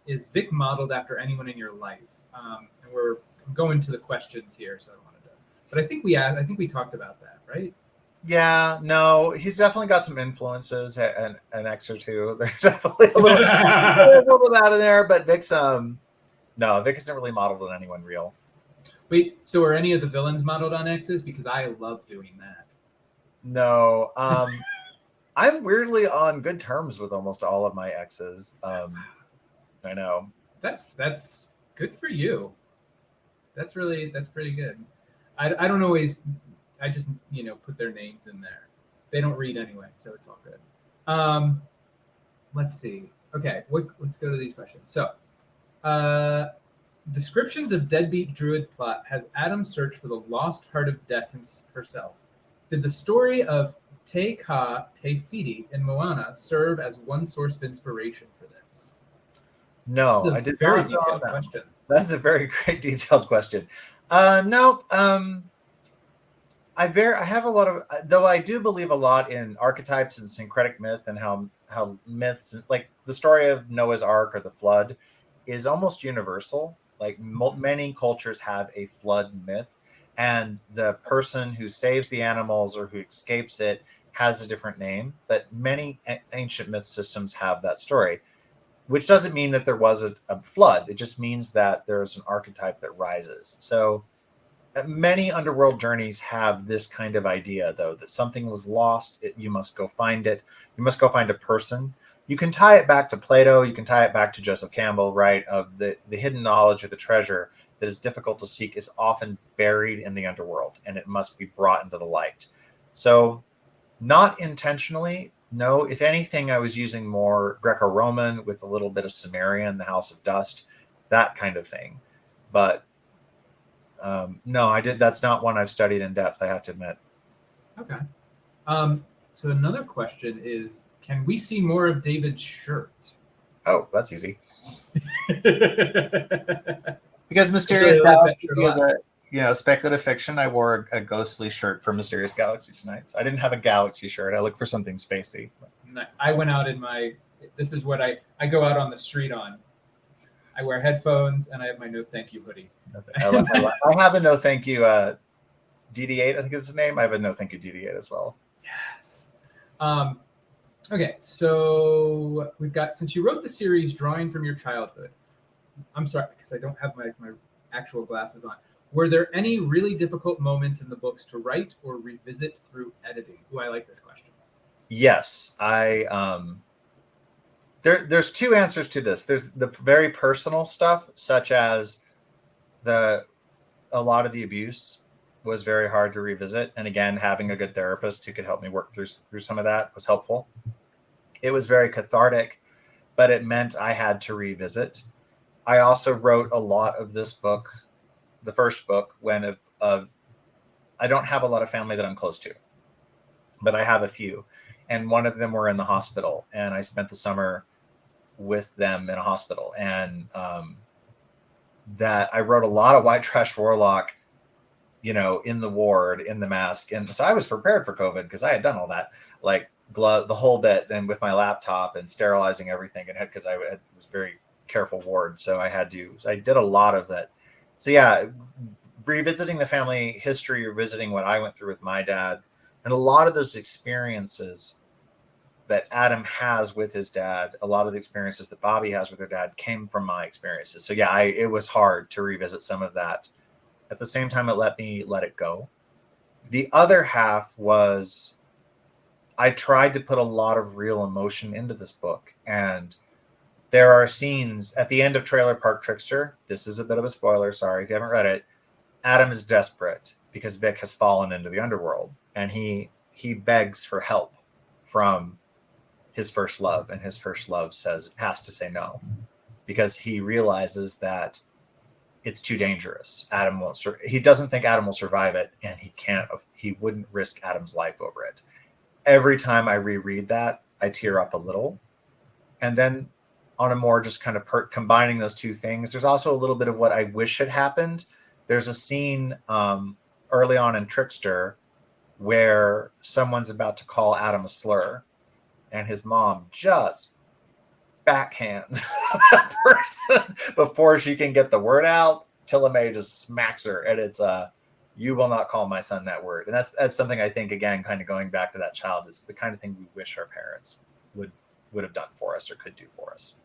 [SPEAKER 3] is Vic modeled after anyone in your life? And we're going to the questions here, so I wanted to. But I think we talked about that, right?
[SPEAKER 2] Yeah, no, he's definitely got some influences, an X or two. There's definitely a little of that in there, but Vic's no, Vic isn't really modeled on anyone real.
[SPEAKER 3] Wait, so are any of the villains modeled on X's? Because I love doing that.
[SPEAKER 2] No, I'm weirdly on good terms with almost all of my exes. I know.
[SPEAKER 3] That's good for you. That's pretty good. I don't always. I just put their names in there. They don't read anyway, so it's all good. Let's see. Okay, let's go to these questions. So, descriptions of deadbeat druid plot has Adam search for the lost heart of death herself. Did the story of Te Ka Te Fiti in Moana serve as one source of inspiration for this?
[SPEAKER 2] No, I did
[SPEAKER 3] very
[SPEAKER 2] not
[SPEAKER 3] detailed question.
[SPEAKER 2] That's a very great detailed question. No, I have a lot of, though I do believe a lot in archetypes and syncretic myth, and how myths, like the story of Noah's Ark or the flood, is almost universal. Like many cultures have a flood myth, and the person who saves the animals or who escapes it has a different name. But many ancient myth systems have that story, which doesn't mean that there was a flood. It just means that there's an archetype that rises. So many underworld journeys have this kind of idea, though, that something was lost. You must go find it. You must go find a person. You can tie it back to Plato. You can tie it back to Joseph Campbell, right? Of the hidden knowledge or the treasure that is difficult to seek is often buried in the underworld, and it must be brought into the light. So not intentionally, no. If anything, I was using more Greco-Roman with a little bit of Sumerian, the House of Dust, that kind of thing. But no, I did. That's not one I've studied in depth, I have to admit.
[SPEAKER 3] Okay. So another question is, can we see more of David's shirt?
[SPEAKER 2] Oh, that's easy. Because Mysterious Galaxy is speculative fiction. I wore a ghostly shirt for Mysterious Galaxy tonight. So I didn't have a Galaxy shirt. I looked for something spacey.
[SPEAKER 3] I went out in this is what I go out on the street on. I wear headphones and I have my no thank you hoodie.
[SPEAKER 2] I have a no thank you DD8, I think is his name. I have a no thank you DD8 as well.
[SPEAKER 3] Yes. Okay, so we've got, since you wrote the series Drawing from Your Childhood, I'm sorry, because I don't have my actual glasses on. Were there any really difficult moments in the books to write or revisit through editing? Ooh, I like this question.
[SPEAKER 2] Yes, there's two answers to this. There's the very personal stuff, such as a lot of the abuse was very hard to revisit. And again, having a good therapist who could help me work through some of that was helpful. It was very cathartic, but it meant I had to revisit. I also wrote a lot of this book, the first book, when I don't have a lot of family that I'm close to, but I have a few. And one of them were in the hospital, and I spent the summer with them in a hospital. And that I wrote a lot of White Trash Warlock, in the ward, in the mask. And so I was prepared for COVID because I had done all that. Like, glove, the whole bit, and with my laptop and sterilizing everything, and because I was very careful ward, so I did a lot of it. So yeah, revisiting the family history, revisiting what I went through with my dad, and a lot of those experiences that Adam has with his dad, a lot of the experiences that Bobby has with her dad came from my experiences. So yeah, it was hard to revisit some of that. At the same time, it let me let it go. The other half was I tried to put a lot of real emotion into this book. And there are scenes at the end of Trailer Park Trickster. This is a bit of a spoiler. Sorry if you haven't read it. Adam is desperate because Vic has fallen into the underworld, and he begs for help from his first love, and his first love has to say no because he realizes that it's too dangerous. He doesn't think Adam will survive it, and he wouldn't risk Adam's life over it. Every time I reread that, I tear up a little. And then on a more just kind of combining those two things, there's also a little bit of what I wish had happened. There's a scene early on in Trickster where someone's about to call Adam a slur, and his mom just backhands that person before she can get the word out. Tilla May just smacks her, and it's you will not call my son that word. And that's something I think, again, kind of going back to that child, is the kind of thing we wish our parents would have done for us or could do for us.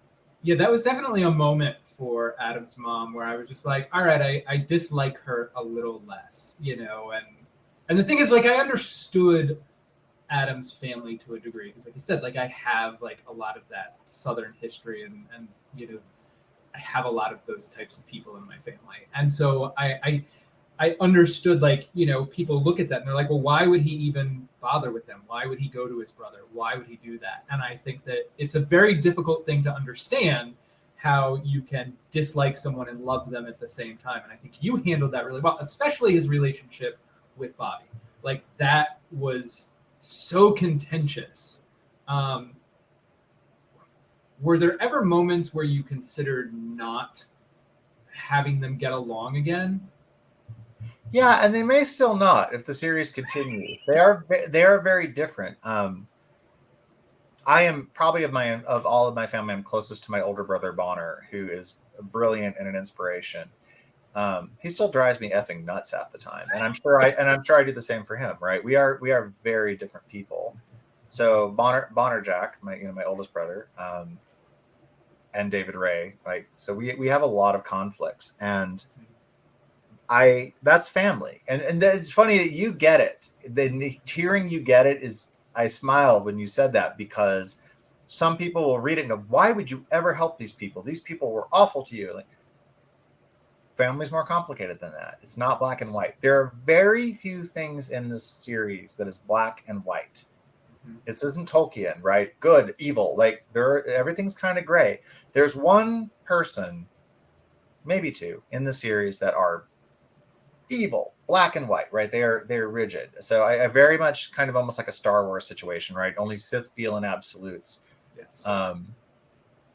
[SPEAKER 3] Yeah, that was definitely a moment for Adam's mom where I was just like, all right, I dislike her a little less, and the thing is, like, I understood Adam's family to a degree because, like you said, like I have like a lot of that Southern history, and I have a lot of those types of people in my family, and so I understood, like, people look at that and they're like, well, why would he even bother with them? Why would he go to his brother? Why would he do that? And I think that it's a very difficult thing to understand, how you can dislike someone and love them at the same time. And I think you handled that really well, especially his relationship with Bobby. Like, that was so contentious. Were there ever moments where you considered not having them get along again?
[SPEAKER 2] Yeah, and they may still not if the series continues. They are very different. I am probably of all of my family, I'm closest to my older brother Bonner, who is brilliant and an inspiration. He still drives me effing nuts half the time, and I'm sure I do the same for him. Right? We are very different people. So Bonner Jack, my oldest brother, and David Ray, right? So we have a lot of conflicts, and that's family. And it's funny that you get it. Then hearing you get it is, I smiled when you said that, because some people will read it and go, why would you ever help these people? These people were awful to you. Like, family's more complicated than that. It's not black and white. There are very few things in this series that is black and white. This isn't Tolkien, right? Good, evil. Like, everything's kind of gray. There's one person, maybe two, in the series that are evil, black and white, right? They're rigid. So I very much kind of almost like a Star Wars situation, right? Only Sith deal in absolutes.
[SPEAKER 3] Yes.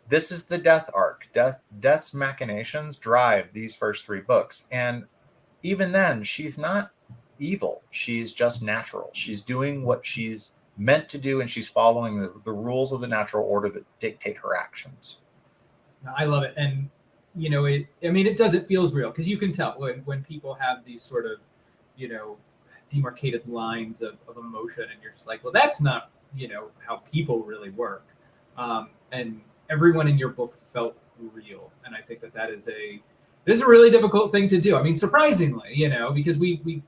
[SPEAKER 2] This is the Death arc. Death's machinations drive these first three books, and even then, she's not evil. She's just natural. She's doing what she's meant to do, and she's following the rules of the natural order that dictate her actions.
[SPEAKER 3] I love it. And it does, it feels real, because you can tell when people have these sort of, demarcated lines of emotion, and you're just like, well, that's not, how people really work. And everyone in your book felt real. And I think that is a really difficult thing to do. I mean, surprisingly, because we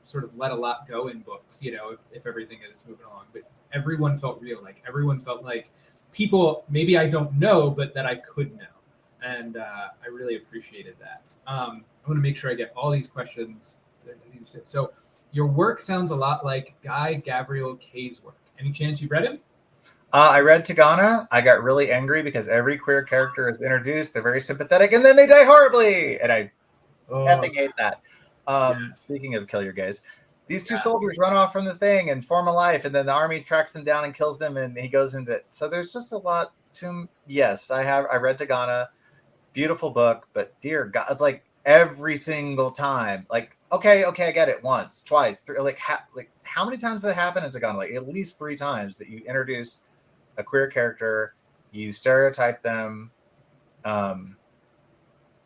[SPEAKER 3] sort of let a lot go in books, if everything is moving along, but everyone felt real. Like, everyone felt like people maybe I don't know, but that I could know. And I really appreciated that. I want to make sure I get all these questions. So your work sounds a lot like Guy Gavriel Kay's work. Any chance you've read him?
[SPEAKER 2] I read Tagana. I got really angry because every queer character is introduced. They're very sympathetic, and then they die horribly. And I effing hate that. Yes. Speaking of kill your gays, these two soldiers run off from the thing and form a life, and then the army tracks them down and kills them, and he goes into it. So there's just a lot to. Yes, I read Tagana. Beautiful book, but dear God, it's like every single time, like okay, I get it. Once, twice, three, like how many times has that happened? It's gone like at least 3 times that you introduce a queer character, you stereotype them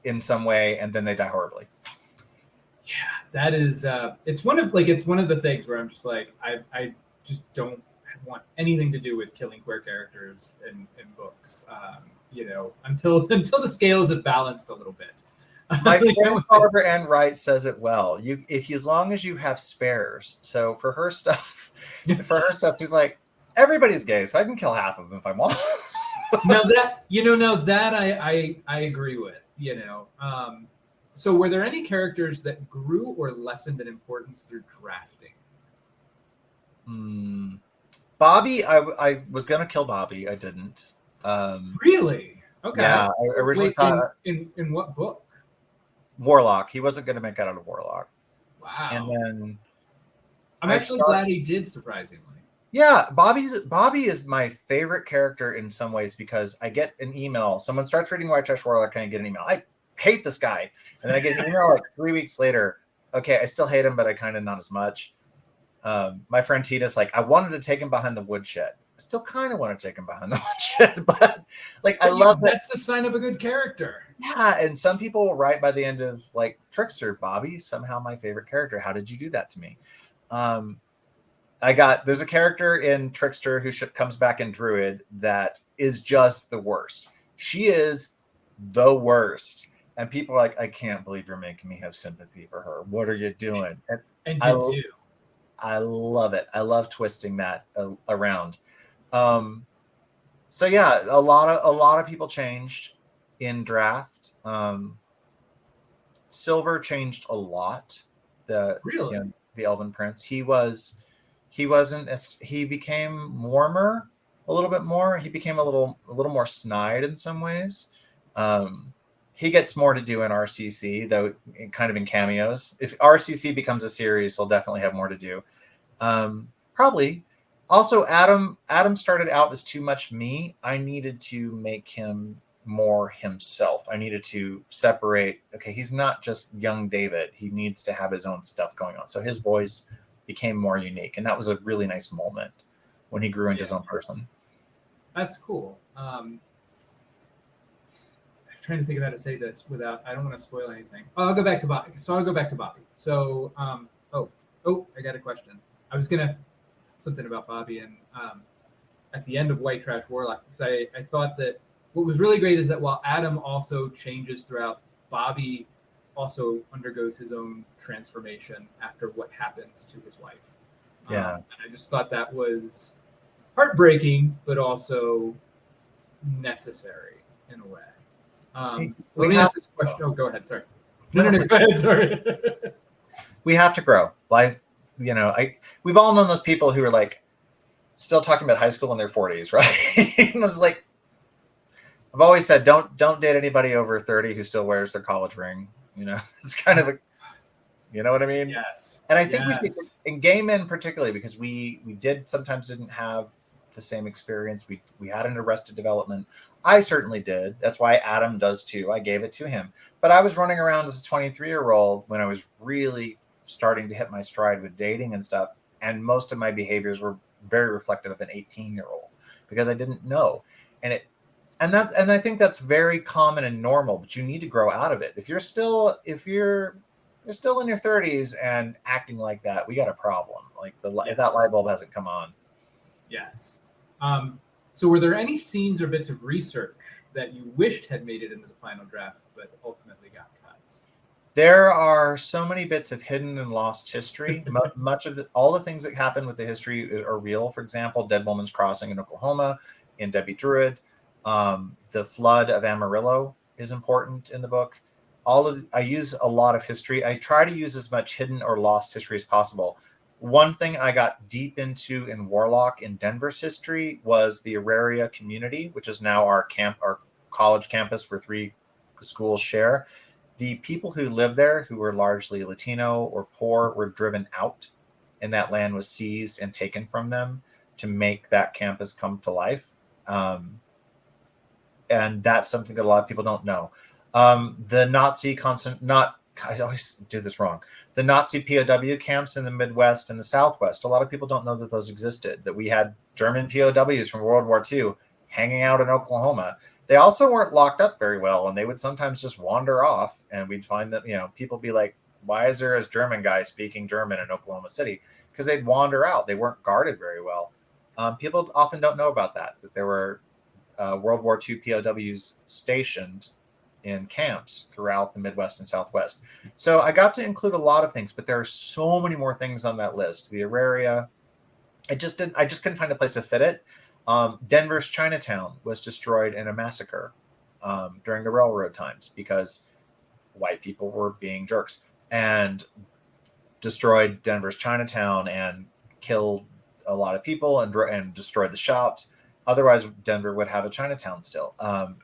[SPEAKER 2] in some way, and then they die horribly.
[SPEAKER 3] Yeah, that is it's one of the things where I'm just like I just don't want anything to do with killing queer characters in books. Until the scales have balanced a little bit.
[SPEAKER 2] My friend Barbara Ann Wright says it well. As long as you have spares. So for her stuff, she's like, everybody's gay, so I can kill half of them if I want.
[SPEAKER 3] now that I agree with. So were there any characters that grew or lessened in importance through drafting?
[SPEAKER 2] Bobby, I was gonna kill Bobby. I didn't.
[SPEAKER 3] Really? Okay.
[SPEAKER 2] Yeah, I originally thought
[SPEAKER 3] in what book?
[SPEAKER 2] Warlock. He wasn't gonna make it out of Warlock.
[SPEAKER 3] Wow.
[SPEAKER 2] And then
[SPEAKER 3] I'm actually glad he did, surprisingly.
[SPEAKER 2] Yeah, Bobby is my favorite character in some ways because I get an email. Someone starts reading White Trash Warlock, and I get an email. I hate this guy. And then I get an email like 3 weeks later. Okay, I still hate him, but I kind of not as much. My friend Tita's like, I wanted to take him behind the woodshed. I still kind of want to take him behind the woodshed, but I love that.
[SPEAKER 3] That's the sign of a good character.
[SPEAKER 2] Yeah, and some people will write by the end of like Trickster, Bobby's somehow my favorite character. How did you do that to me? There's a character in Trickster who comes back in Druid that is just the worst. She is the worst. And people are like, I can't believe you're making me have sympathy for her. What are you doing?
[SPEAKER 3] And you do.
[SPEAKER 2] I love it. I love twisting that around. So yeah, a lot of people changed in draft. Silver changed a lot.
[SPEAKER 3] Really?
[SPEAKER 2] The Elven Prince. He became warmer a little bit more. He became a little more snide in some ways. He gets more to do in RCC, though kind of in cameos. If RCC becomes a series, he'll definitely have more to do. Probably. Also, Adam started out as too much me. I needed to make him more himself. I needed to separate. Okay, he's not just young David. He needs to have his own stuff going on. So his voice became more unique. And that was a really nice moment when he grew into his own person.
[SPEAKER 3] That's cool. I'm trying to think of how to say this without, I don't want to spoil anything. I'll go back to Bobby. So, I got a question. I was going to something about Bobby and at the end of White Trash Warlock, because I thought that what was really great is that while Adam also changes throughout, Bobby also undergoes his own transformation after what happens to his wife.
[SPEAKER 2] Yeah.
[SPEAKER 3] And I just thought that was heartbreaking, but also necessary in a way. Let me ask this question. Oh, go ahead. Sorry. No, go ahead. Sorry.
[SPEAKER 2] We have to grow. Life, we've all known those people who are like still talking about high school in their 40s, right? And I was like, I've always said, don't date anybody over 30 who still wears their college ring. It's kind of you know what I mean?
[SPEAKER 3] Yes.
[SPEAKER 2] And I think we see in gay men particularly because we sometimes didn't have the same experience. We had an arrested development. I certainly did. That's why Adam does too. I gave it to him. But I was running around as a 23-year-old when I was really starting to hit my stride with dating and stuff. And most of my behaviors were very reflective of an 18-year-old because I didn't know. And I think that's very common and normal, but you need to grow out of it. If you're still in your 30s and acting like that, we got a problem. If that light bulb hasn't come on.
[SPEAKER 3] Yes. So were there any scenes or bits of research that you wished had made it into the final draft, but ultimately got cut?
[SPEAKER 2] There are so many bits of hidden and lost history. All the things that happen with the history are real. For example, Dead Woman's Crossing in Oklahoma, in Debbie Druid. The flood of Amarillo is important in the book. I use a lot of history. I try to use as much hidden or lost history as possible. One thing I got deep into in Warlock in Denver's history was the Auraria community, which is now our college campus where 3 schools share. The people who live there, who were largely Latino or poor, were driven out, and that land was seized and taken from them to make that campus come to life. And that's something that a lot of people don't know. The Nazi I always do this wrong. the Nazi POW camps in the Midwest and the Southwest. A lot of people don't know that those existed, that we had German POWs from World War II hanging out in Oklahoma. They also weren't locked up very well, and they would sometimes just wander off, and we'd find that, people be like, why is there a German guy speaking German in Oklahoma City? Because they'd wander out. They weren't guarded very well. People often don't know about that there were World War II POWs stationed in camps throughout the Midwest and Southwest. So I got to include a lot of things, but there are so many more things on that list. The Auraria, I just couldn't find a place to fit it. Denver's Chinatown was destroyed in a massacre during the railroad times because white people were being jerks and destroyed Denver's Chinatown and killed a lot of people and destroyed the shops. Otherwise, Denver would have a Chinatown still.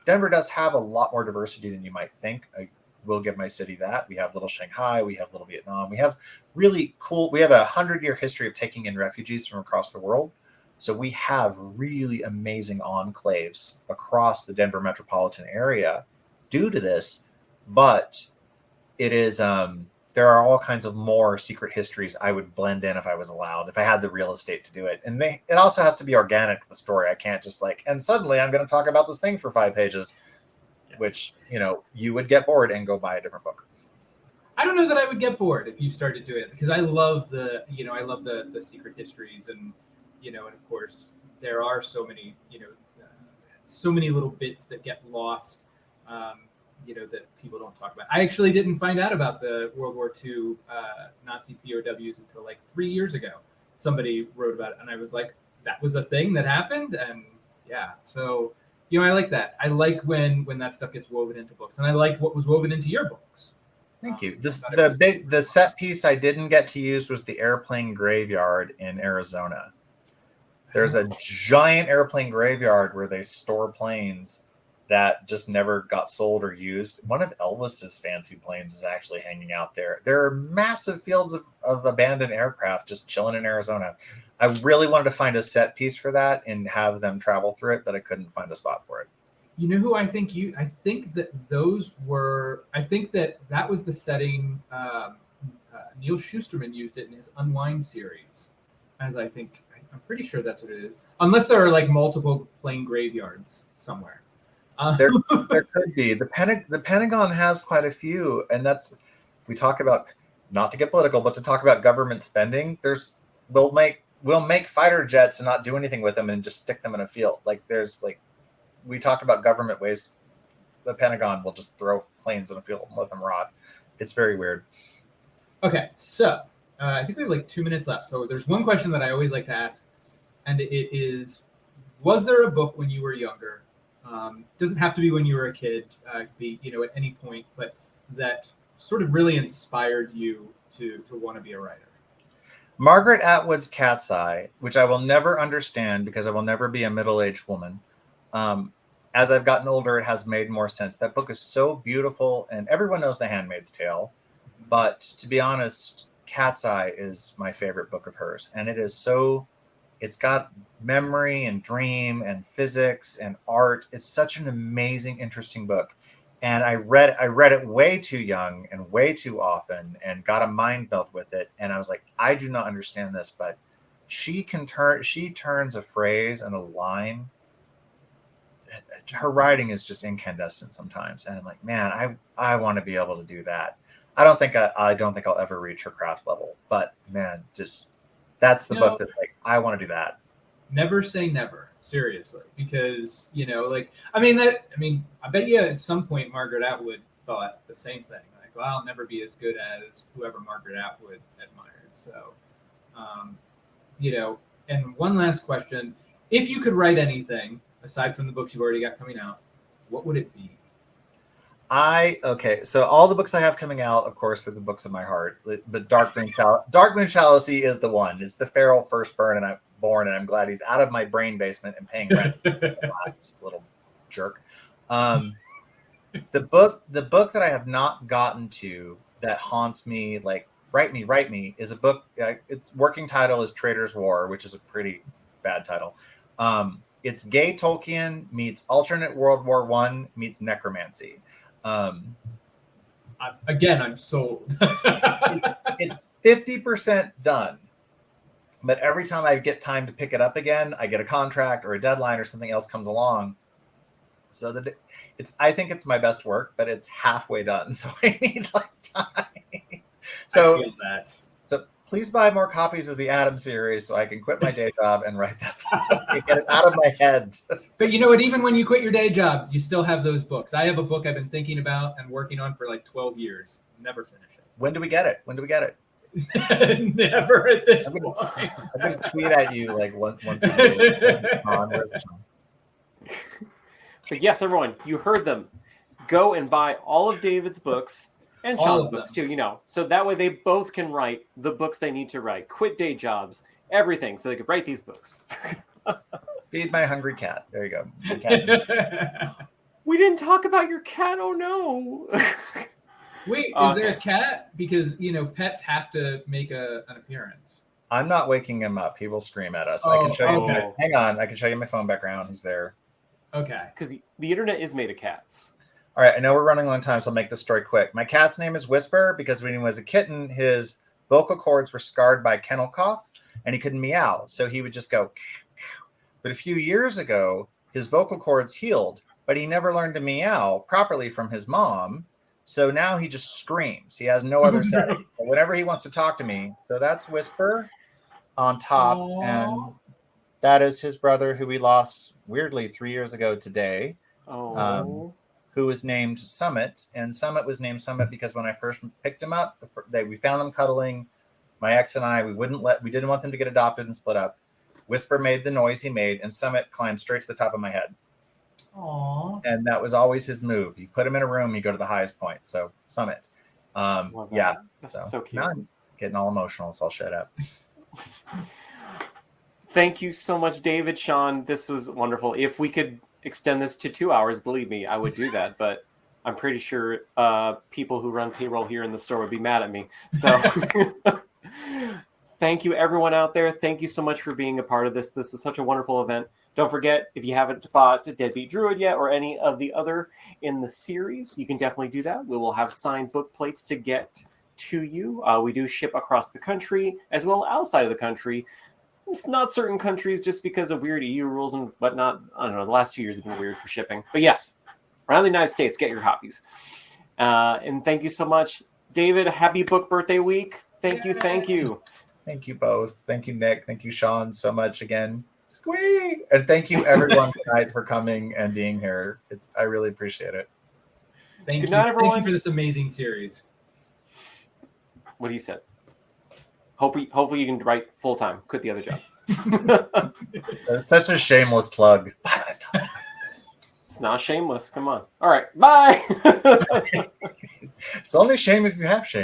[SPEAKER 2] Denver does have a lot more diversity than you might think. I will give my city that. We have Little Shanghai. We have Little Vietnam. We have really cool. We have 100-year history of taking in refugees from across the world. So we have really amazing enclaves across the Denver metropolitan area due to this. But it is there are all kinds of more secret histories I would blend in if I was allowed, if I had the real estate to do it. And it also has to be organic to the story. I can't just and suddenly I'm going to talk about this thing for 5 pages, yes. Which, you would get bored and go buy a different book.
[SPEAKER 3] I don't know that I would get bored if you started doing it, because I love the secret histories and, and of course there are so many, so many little bits that get lost, that people don't talk about. I actually didn't find out about the World War II Nazi POWs until 3 years ago. Somebody wrote about it, and I was like, that was a thing that happened? And yeah, so, I like that. I like when that stuff gets woven into books, and I like what was woven into your books.
[SPEAKER 2] Thank you. The set piece I didn't get to use was the airplane graveyard in Arizona. There's a giant airplane graveyard where they store planes that just never got sold or used. One of Elvis's fancy planes is actually hanging out there. There are massive fields of abandoned aircraft just chilling in Arizona. I really wanted to find a set piece for that and have them travel through it, but I couldn't find a spot for it.
[SPEAKER 3] You know who I think that was the setting. Neil Shusterman used it in his Unwind series, I'm pretty sure that's what it is. Unless there are multiple plane graveyards somewhere.
[SPEAKER 2] There could be. The Pentagon has quite a few, and we talk about, not to get political, but to talk about government spending. We'll make fighter jets and not do anything with them and just stick them in a field. We talk about government waste. The Pentagon will just throw planes in a field and let them rot. It's very weird.
[SPEAKER 3] Okay, so I think we have 2 minutes left. So there's one question that I always like to ask, and it is: was there a book when you were younger? Doesn't have to be when you were a kid, at any point, but that sort of really inspired you to want to be a writer.
[SPEAKER 2] Margaret Atwood's Cat's Eye, which I will never understand because I will never be a middle-aged woman. As I've gotten older, it has made more sense. That book is so beautiful, and everyone knows The Handmaid's Tale. But to be honest, Cat's Eye is my favorite book of hers. And it's got memory and dream and physics and art. It's such an amazing, interesting book. And I read it way too young and way too often and got a mind melt with it. And I was like, I do not understand this, but she turns a phrase and a line. Her writing is just incandescent sometimes. And I'm like, man, I want to be able to do that. I don't think I'll ever reach her craft level, but man, that's the book that's I want to do that.
[SPEAKER 3] Never say never, seriously, because I bet you at some point Margaret Atwood thought the same thing. Well, I'll never be as good as whoever Margaret Atwood admired. So, and one last question: if you could write anything aside from the books you've already got coming out, what would it be?
[SPEAKER 2] So all the books I have coming out, of course, are the books of my heart. But Dark Moon Chalicy is the one. It's the feral firstborn, and I'm glad he's out of my brain basement and paying rent. Last little jerk. The book that I have not gotten to that haunts me, write me, is a book. Its working title is Trader's War, which is a pretty bad title. It's gay Tolkien meets alternate World War I meets necromancy.
[SPEAKER 3] I'm sold.
[SPEAKER 2] It's 50% done. But every time I get time to pick it up again, I get a contract or a deadline or something else comes along. So that I think it's my best work, but it's halfway done. So I need like time. So,
[SPEAKER 3] I feel that.
[SPEAKER 2] So please buy more copies of the Atom series so I can quit my day job and write that book and get it out of my head.
[SPEAKER 3] But you know what? Even when you quit your day job, you still have those books. I have a book I've been thinking about and working on for like 12 years. Never finish it.
[SPEAKER 2] When do we get it?
[SPEAKER 3] Never at this point.
[SPEAKER 2] I'm going to tweet at you like once a day.
[SPEAKER 1] But yes, everyone, you heard them. Go and buy all of David's books and
[SPEAKER 3] All
[SPEAKER 1] Shaun's
[SPEAKER 3] of
[SPEAKER 1] books
[SPEAKER 3] them.
[SPEAKER 1] too, so that way they both can write the books they need to write, quit day jobs, everything, so they could write these books.
[SPEAKER 2] Feed my hungry cat. There you go. My cat.
[SPEAKER 1] We didn't talk about your cat. Oh no.
[SPEAKER 3] Wait, is there a cat? Because pets have to make an appearance.
[SPEAKER 2] I'm not waking him up. He will scream at us. I can show you.
[SPEAKER 1] okay.
[SPEAKER 2] Hang on. I can show you my phone background. He's there.
[SPEAKER 3] Okay.
[SPEAKER 1] Because the internet is made of cats.
[SPEAKER 2] All right. I know we're running a long time, so I'll make this story quick. My cat's name is Whisper because when he was a kitten, his vocal cords were scarred by kennel cough, and he couldn't meow, so he would just go. But a few years ago, his vocal cords healed, but he never learned to meow properly from his mom. So now he just screams. He has no other setting. Whenever he wants to talk to me. So that's Whisper on top.
[SPEAKER 3] Aww.
[SPEAKER 2] And that is his brother who we lost weirdly 3 years ago today.
[SPEAKER 1] Oh.
[SPEAKER 2] Who was named Summit. And Summit was named Summit because when I first picked him up, we found him cuddling. My ex and I, we didn't want them to get adopted and split up. Whisper made the noise he made, and Summit climbed straight to the top of my head.
[SPEAKER 3] Aww.
[SPEAKER 2] And that was always his move. You put him in a room, you go to the highest point. So Summit. Yeah. So
[SPEAKER 1] cute.
[SPEAKER 2] now I'm getting all emotional, so I'll shut up.
[SPEAKER 1] Thank you so much, David, Shaun. This was wonderful. If we could extend this to 2 hours, believe me, I would do that. But I'm pretty sure people who run payroll here in the store would be mad at me. So thank you, everyone out there. Thank you so much for being a part of this. This is such a wonderful event. Don't forget, if you haven't bought Deadbeat Druid yet or any of the other in the series, you can definitely do that. We will have signed book plates to get to you. We do ship across the country as well outside of the country. It's not certain countries just because of weird EU rules and whatnot. I don't know. The last 2 years have been weird for shipping. But yes, around the United States, get your copies. And thank you so much. David, happy book birthday week. Thank you. Thank you.
[SPEAKER 2] Thank you both. Thank you, Nick. Thank you, Shaun, so much again. Squee! And thank you, everyone, tonight for coming and being here. I really appreciate it.
[SPEAKER 3] Thank
[SPEAKER 1] Good
[SPEAKER 3] you.
[SPEAKER 1] night, everyone.
[SPEAKER 3] Thank you for this amazing series.
[SPEAKER 1] What do you say? Hopefully you can write full time. Quit the other job.
[SPEAKER 2] It's such a shameless plug. Bye, my stuff.
[SPEAKER 1] It's not shameless. Come on. All right. Bye.
[SPEAKER 2] It's only shame if you have shame.